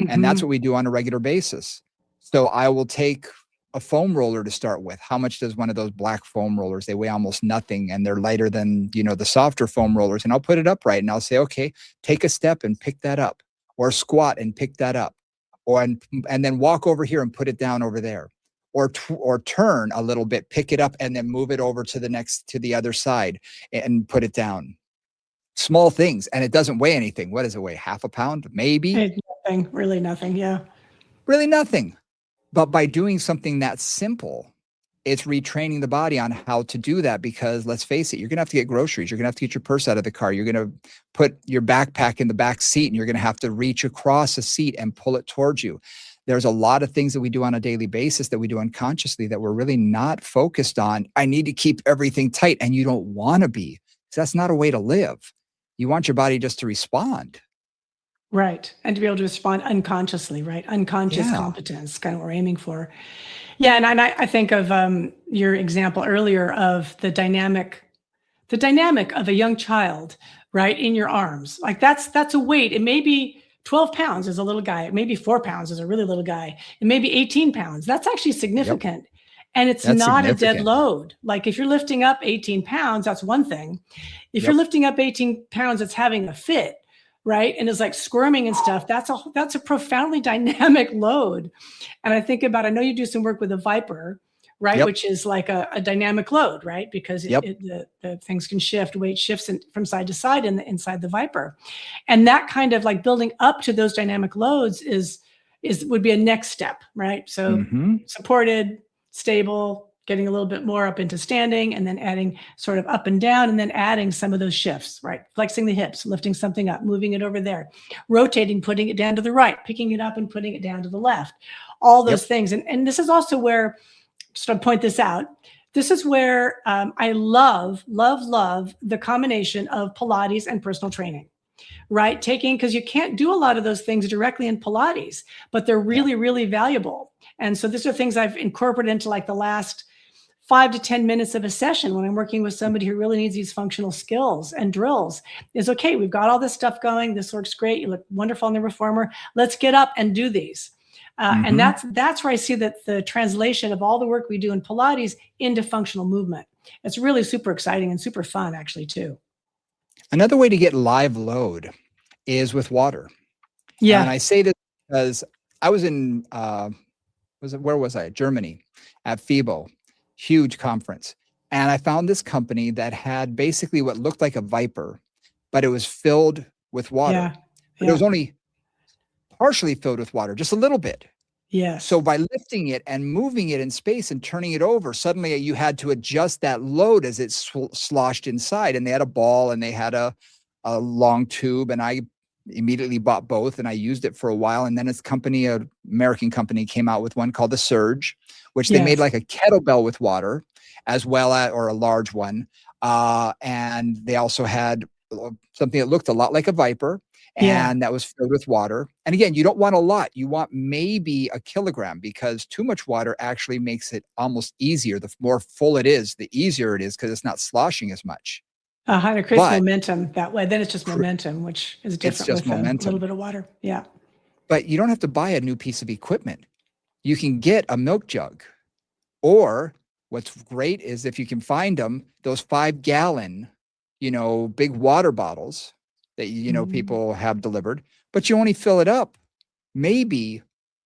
Speaker 1: And that's what we do on a regular basis. So I will take a foam roller to start with. How much does one of those black foam rollers? They weigh almost nothing, and they're lighter than, the softer foam rollers. And I'll put it upright and I'll say, okay, take a step and pick that up, or squat and pick that up, and then walk over here and put it down over there, or turn a little bit, pick it up, and then move it over to the other side and put it down. Small things, and it doesn't weigh anything. What does it weigh? Half a pound, maybe?
Speaker 2: Nothing, really nothing. Yeah.
Speaker 1: Really nothing. But by doing something that simple, it's retraining the body on how to do that, because let's face it, you're going to have to get groceries. You're going to have to get your purse out of the car. You're going to put your backpack in the back seat, and you're going to have to reach across a seat and pull it towards you. There's a lot of things that we do on a daily basis that we do unconsciously that we're really not focused on. I need to keep everything tight, and you don't want to be. That's not a way to live. You want your body just to respond.
Speaker 2: Right. And to be able to respond unconsciously, right? Unconscious competence, kind of what we're aiming for. Yeah. And I think of your example earlier of the dynamic of a young child, right, in your arms. Like that's a weight. It may be 12 pounds as a little guy. It may be 4 pounds as a really little guy. It may be 18 pounds. That's actually significant. Yep. And it's not a dead load. Like if you're lifting up 18 pounds, that's one thing. If you're lifting up 18 pounds, it's having a fit, right? And it's like squirming and stuff. That's a profoundly dynamic load. And I think about, I know you do some work with a Viper, right? Yep. Which is like a dynamic load, right? Because the things can shift, weight shifts from side to side inside the Viper. And that kind of like building up to those dynamic loads would be a next step, right? So supported, stable, getting a little bit more up into standing, and then adding sort of up and down, and then adding some of those shifts, right? Flexing the hips, lifting something up, moving it over there, rotating, putting it down to the right, picking it up and putting it down to the left, all those things. And this is also where, just to point this out, this is where I love the combination of Pilates and personal training, right? Because you can't do a lot of those things directly in Pilates, but they're really, really valuable. And so these are things I've incorporated into like the last 5 to 10 minutes of a session when I'm working with somebody who really needs these functional skills and drills. Is okay, we've got all this stuff going. This works great. You look wonderful on the reformer. Let's get up and do these. And that's where I see that the translation of all the work we do in Pilates into functional movement. It's really super exciting and super fun, actually, too.
Speaker 1: Another way to get live load is with water.
Speaker 2: Yeah.
Speaker 1: And I say this because I was in, where was I? Germany at FIBO, huge conference. And I found this company that had basically what looked like a Viper, but it was filled with water.
Speaker 2: Yeah.
Speaker 1: But it was only partially filled with water, just a little bit.
Speaker 2: Yes.
Speaker 1: So by lifting it and moving it in space and turning it over, suddenly you had to adjust that load as it sloshed inside. And they had a ball and they had a long tube, and I immediately bought both and I used it for a while. And then an American company came out with one called the Surge, which they made like a kettlebell with water as well as, or a large one. And they also had something that looked a lot like a Viper. And that was filled with water. And again, you don't want a lot. You want maybe a kilogram, because too much water actually makes it almost easier. The more full it is, the easier it is, because it's not sloshing as much.
Speaker 2: It creates momentum that way. Then it's just momentum, which is different. It's just momentum. A little bit of water. Yeah.
Speaker 1: But you don't have to buy a new piece of equipment. You can get a milk jug, or what's great is if you can find them, those 5-gallon, big water bottles that, people have delivered, but you only fill it up maybe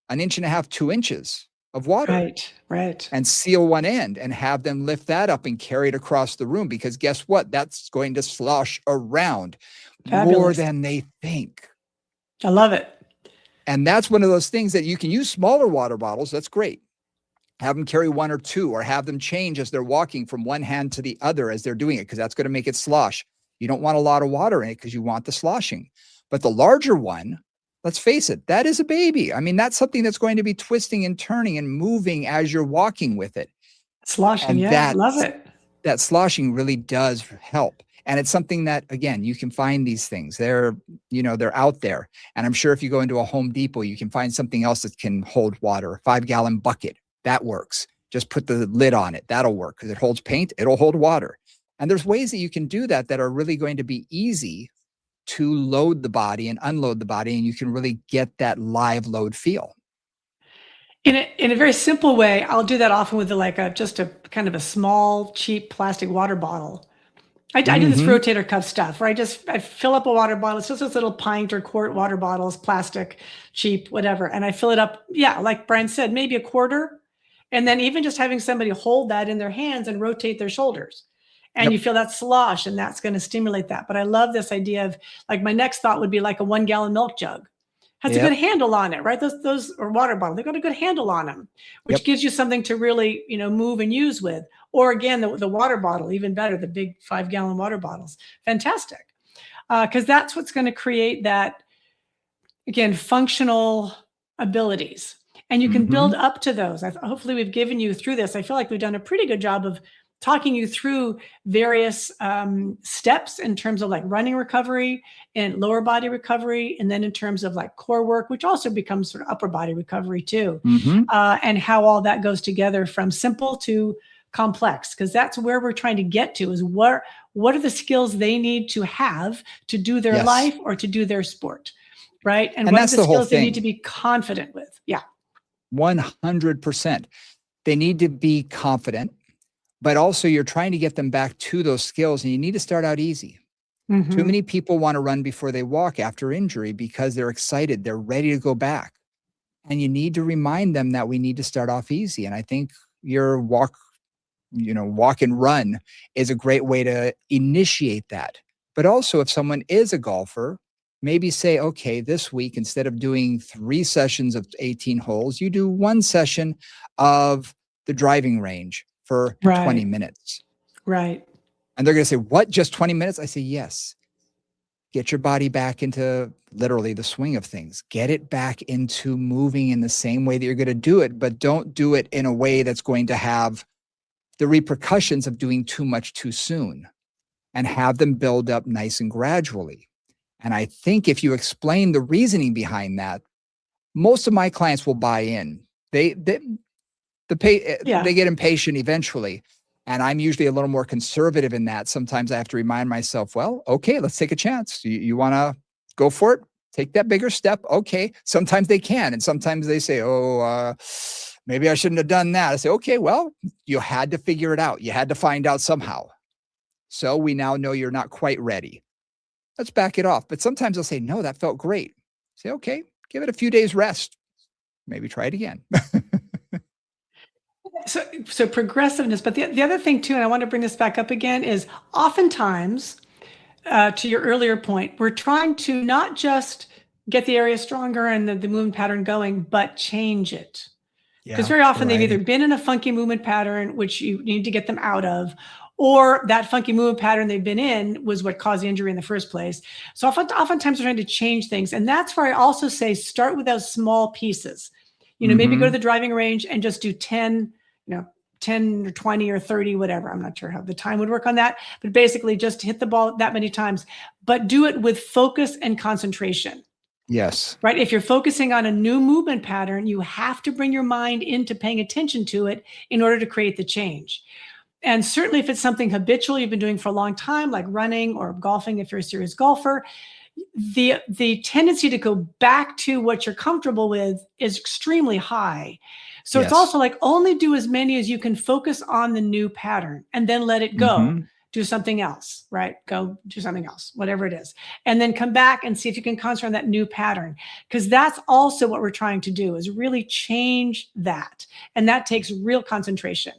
Speaker 1: 1.5 inches, 2 inches of water.
Speaker 2: Right.
Speaker 1: And seal one end and have them lift that up and carry it across the room, because guess what? That's going to slosh around more than they think.
Speaker 2: I love it.
Speaker 1: And that's one of those things that you can use smaller water bottles. That's great. Have them carry 1 or 2, or have them change as they're walking from one hand to the other as they're doing it, because that's going to make it slosh. You don't want a lot of water in it because you want the sloshing. But the larger one, let's face it, that is a baby. I mean, that's something that's going to be twisting and turning and moving as you're walking with it.
Speaker 2: Sloshing, I love it.
Speaker 1: That sloshing really does help. And it's something that, again, you can find these things. They're out there. And I'm sure if you go into a Home Depot, you can find something else that can hold water. A 5-gallon bucket, that works. Just put the lid on it. That'll work, because it holds paint. It'll hold water. And there's ways that you can do that are really going to be easy to load the body and unload the body, and you can really get that live load feel.
Speaker 2: In a very simple way, I'll do that often with just a kind of a small, cheap plastic water bottle. I do this rotator cuff stuff where I fill up a water bottle. It's just those little pint or quart water bottles, plastic, cheap, whatever. And I fill it up, like Brian said, maybe a quarter. And then even just having somebody hold that in their hands and rotate their shoulders. And you feel that slosh, and that's going to stimulate that. But I love this idea of, like, my next thought would be like a 1-gallon milk jug. Has a good handle on it, right? Those or water bottle, they've got a good handle on them, which gives you something to really, move and use with. Or again, the water bottle, even better, the big 5-gallon water bottles. Fantastic. Because that's what's going to create that, again, functional abilities. And you can build up to those. Hopefully we've given you through this. I feel like we've done a pretty good job of talking you through various steps in terms of like running recovery and lower body recovery. And then in terms of like core work, which also becomes sort of upper body recovery too. And how all that goes together from simple to complex, because that's where we're trying to get to, is what are the skills they need to have to do their life or to do their sport, right? And what are the skills they need to be confident with? Yeah.
Speaker 1: 100%. They need to be confident, but also you're trying to get them back to those skills, and you need to start out easy. Too many people want to run before they walk after injury because they're excited. They're ready to go back. And you need to remind them that we need to start off easy. And I think your walk and run is a great way to initiate that. But also if someone is a golfer, maybe say, okay, this week, instead of doing 3 sessions of 18 holes, you do 1 session of the driving range for 20 minutes.
Speaker 2: Right.
Speaker 1: And they're going to say, what, just 20 minutes? I say, yes. Get your body back into literally the swing of things. Get it back into moving in the same way that you're going to do it, but don't do it in a way that's going to have the repercussions of doing too much too soon, and have them build up nice and gradually. And I think if you explain the reasoning behind that, most of my clients will buy in. They get impatient eventually. And I'm usually a little more conservative in that. Sometimes I have to remind myself, well, okay, let's take a chance. You want to go for it? Take that bigger step. Okay. Sometimes they can. And sometimes they say, maybe I shouldn't have done that. I say, okay, well, you had to figure it out. You had to find out somehow. So we now know you're not quite ready. Let's back it off. But sometimes they'll say, no, that felt great. Say, okay, give it a few days rest. Maybe try it again.
Speaker 2: So progressiveness, but the other thing too, and I want to bring this back up again, is oftentimes, to your earlier point, we're trying to not just get the area stronger and the movement pattern going, but change it. Because very often they've either been in a funky movement pattern, which you need to get them out of, or that funky movement pattern they've been in was what caused the injury in the first place. So oftentimes we're trying to change things. And that's where I also say, start with those small pieces. Maybe go to the driving range and just do 10 or 20 or 30, whatever. I'm not sure how the time would work on that, but basically just hit the ball that many times, but do it with focus and concentration.
Speaker 1: Yes.
Speaker 2: Right. If you're focusing on a new movement pattern, you have to bring your mind into paying attention to it in order to create the change. And certainly if it's something habitual you've been doing for a long time, like running or golfing, if you're a serious golfer, the tendency to go back to what you're comfortable with is extremely high. So it's also like, only do as many as you can, focus on the new pattern and then let it go. Do something else, right? Go do something else, whatever it is. And then come back and see if you can concentrate on that new pattern. Because that's also what we're trying to do, is really change that. And that takes real concentration.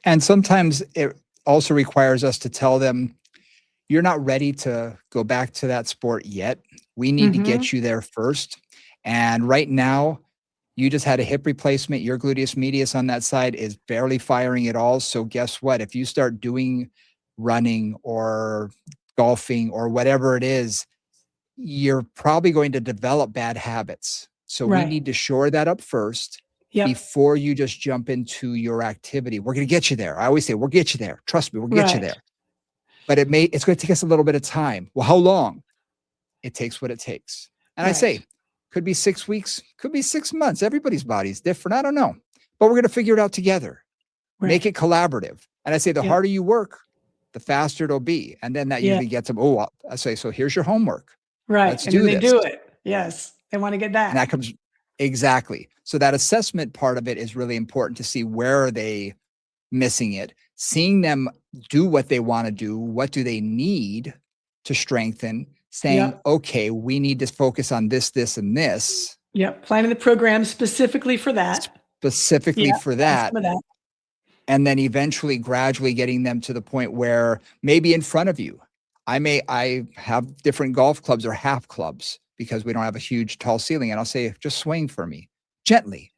Speaker 1: And sometimes it also requires us to tell them, you're not ready to go back to that sport yet. We need to get you there first. And right now, you just had a hip replacement. Your gluteus medius on that side is barely firing at all. So guess what? If you start doing running or golfing or whatever it is, you're probably going to develop bad habits. So we need to shore that up first before you just jump into your activity. We're going to get you there. I always say, we'll get you there. Trust me, we'll get you there. But it's going to take us a little bit of time. Well, how long? It takes what it takes. And I say, could be 6 weeks, could be 6 months. Everybody's body's different. I don't know. But we're going to figure it out together. Make it collaborative. And I say, the harder you work, the faster it'll be. And then that usually gets them, I say, so here's your homework. Let's do this.
Speaker 2: They do it. Yes. They want to get back.
Speaker 1: And that comes, exactly. So that assessment part of it is really important, to see where are they missing it, seeing them do what they want to do. What do they need to strengthen? Saying, okay, we need to focus on this, this, and this.
Speaker 2: Planning the program specifically for that.
Speaker 1: For that. And then eventually gradually getting them to the point where maybe in front of you, I have different golf clubs or half clubs because we don't have a huge tall ceiling. And I'll say, just swing for me gently,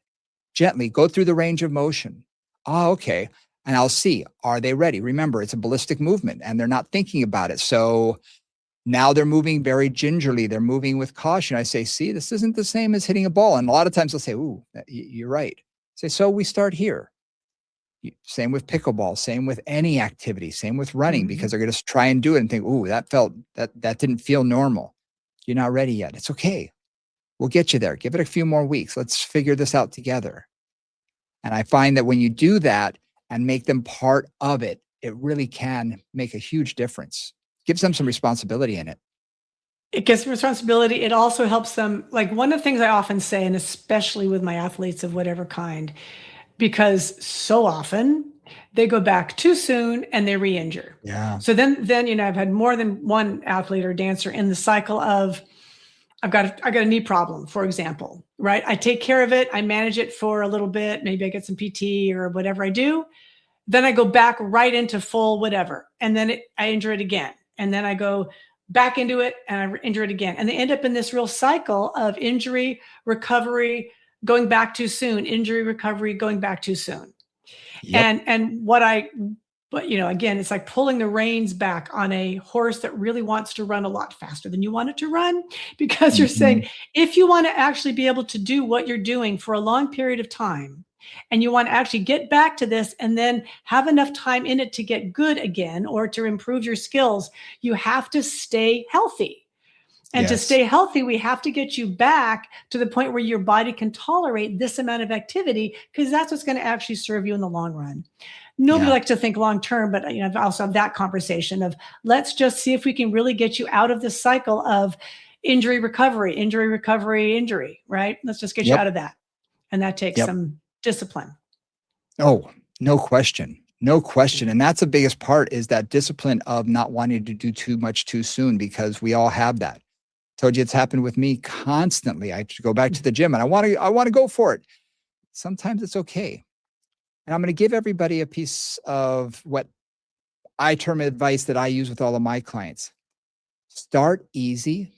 Speaker 1: go through the range of motion. Okay. And I'll see, are they ready? Remember, it's a ballistic movement and they're not thinking about it. So Now they're moving very gingerly. They're moving with caution. I say, see, this isn't the same as hitting a ball. And a lot of times they'll say, ooh, you're right. I say, so we start here. Same with pickleball, same with any activity, same with running, because they're going to try and do it and think, ooh, that didn't feel normal. You're not ready yet. It's okay. We'll get you there. Give it a few more weeks. Let's figure this out together. And I find that when you do that and make them part of it, it really can make a huge difference. Gives them some responsibility in it.
Speaker 2: It gives them responsibility. It also helps them. Like, one of the things I often say, and especially with my athletes of whatever kind, because so often they go back too soon and they re-injure.
Speaker 1: Yeah.
Speaker 2: So then, I've had more than one athlete or dancer in the cycle of, I got a knee problem, for example, right? I take care of it. I manage it for a little bit. Maybe I get some PT or whatever I do. Then I go back right into full whatever. And then I injure it again. And then I go back into it and I injure it again. And they end up in this real cycle of injury, recovery, going back too soon, injury, recovery, going back too soon. Yep. But again, it's like pulling the reins back on a horse that really wants to run a lot faster than you want it to run, because you're saying, if you want to actually be able to do what you're doing for a long period of time, and you want to actually get back to this and then have enough time in it to get good again or to improve your skills, you have to stay healthy. And to stay healthy, we have to get you back to the point where your body can tolerate this amount of activity, because that's what's going to actually serve you in the long run. Nobody likes to think long term, but I've also had that conversation of, let's just see if we can really get you out of this cycle of injury, recovery, injury, right? Let's just get you out of that. And that takes some discipline.
Speaker 1: Oh, no question. No question. And that's the biggest part, is that discipline of not wanting to do too much too soon, because we all have that. Told you it's happened with me constantly. I go back to the gym and I want to go for it. Sometimes it's okay. And I'm going to give everybody a piece of what I term advice that I use with all of my clients. Start easy,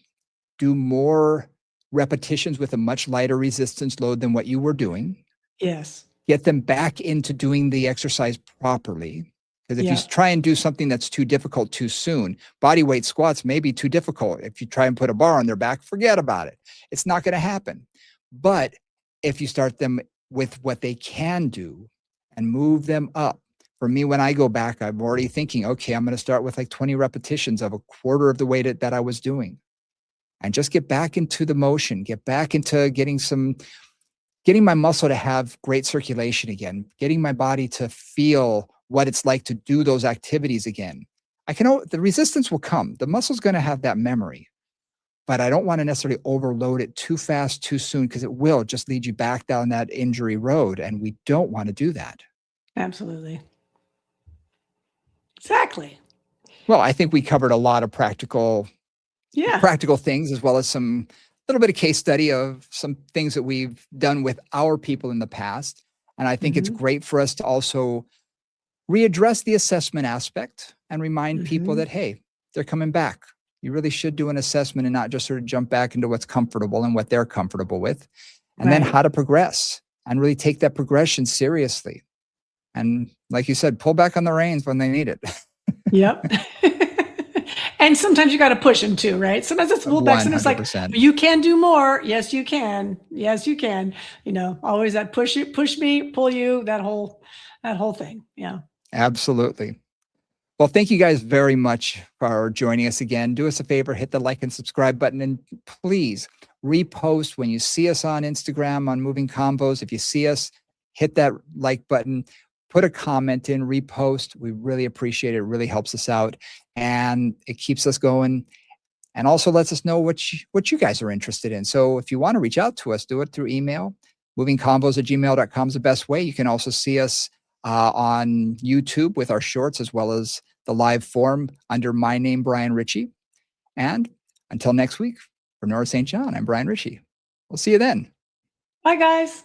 Speaker 1: do more repetitions with a much lighter resistance load than what you were doing.
Speaker 2: Yes.
Speaker 1: Get them back into doing the exercise properly. Because if you try and do something that's too difficult too soon, body weight squats may be too difficult. If you try and put a bar on their back, forget about it. It's not going to happen. But if you start them with what they can do and move them up. For me, when I go back, I'm already thinking, okay, I'm going to start with like 20 repetitions of a quarter of the weight that I was doing. And just get back into the motion, get back into getting my muscle to have great circulation again, getting my body to feel what it's like to do those activities again. The resistance will come. The muscle's going to have that memory, but I don't want to necessarily overload it too fast, too soon, because it will just lead you back down that injury road. And we don't want to do that.
Speaker 2: Absolutely. Exactly.
Speaker 1: Well, I think we covered a lot of practical things, as well as some little bit of case study of some things that we've done with our people in the past. And I think it's great for us to also readdress the assessment aspect and remind people that, hey, they're coming back. You really should do an assessment and not just sort of jump back into what's comfortable and what they're comfortable with. And then how to progress and really take that progression seriously. And like you said, pull back on the reins when they need it.
Speaker 2: Yep. And sometimes you got to push them too, right? Sometimes it's pull back. Sometimes it's like, you can do more. Yes, you can. Yes, you can. Always that push me, pull you, that whole thing. Yeah.
Speaker 1: Absolutely. Well, thank you guys very much for joining us again. Do us a favor, hit the like and subscribe button, and please repost when you see us on Instagram on Moving Combos. If you see us, hit that like button, put a comment in, repost. We really appreciate it. It really helps us out, and it keeps us going, and also lets us know what you guys are interested in. So if you want to reach out to us, do it through email. movingcombos@gmail.com is the best way. You can also see us on YouTube with our shorts, as well as the live form under my name, Brian Ritchie. And until next week, for Nora St. John, I'm Brian Ritchie. We'll see you then.
Speaker 2: Bye, guys.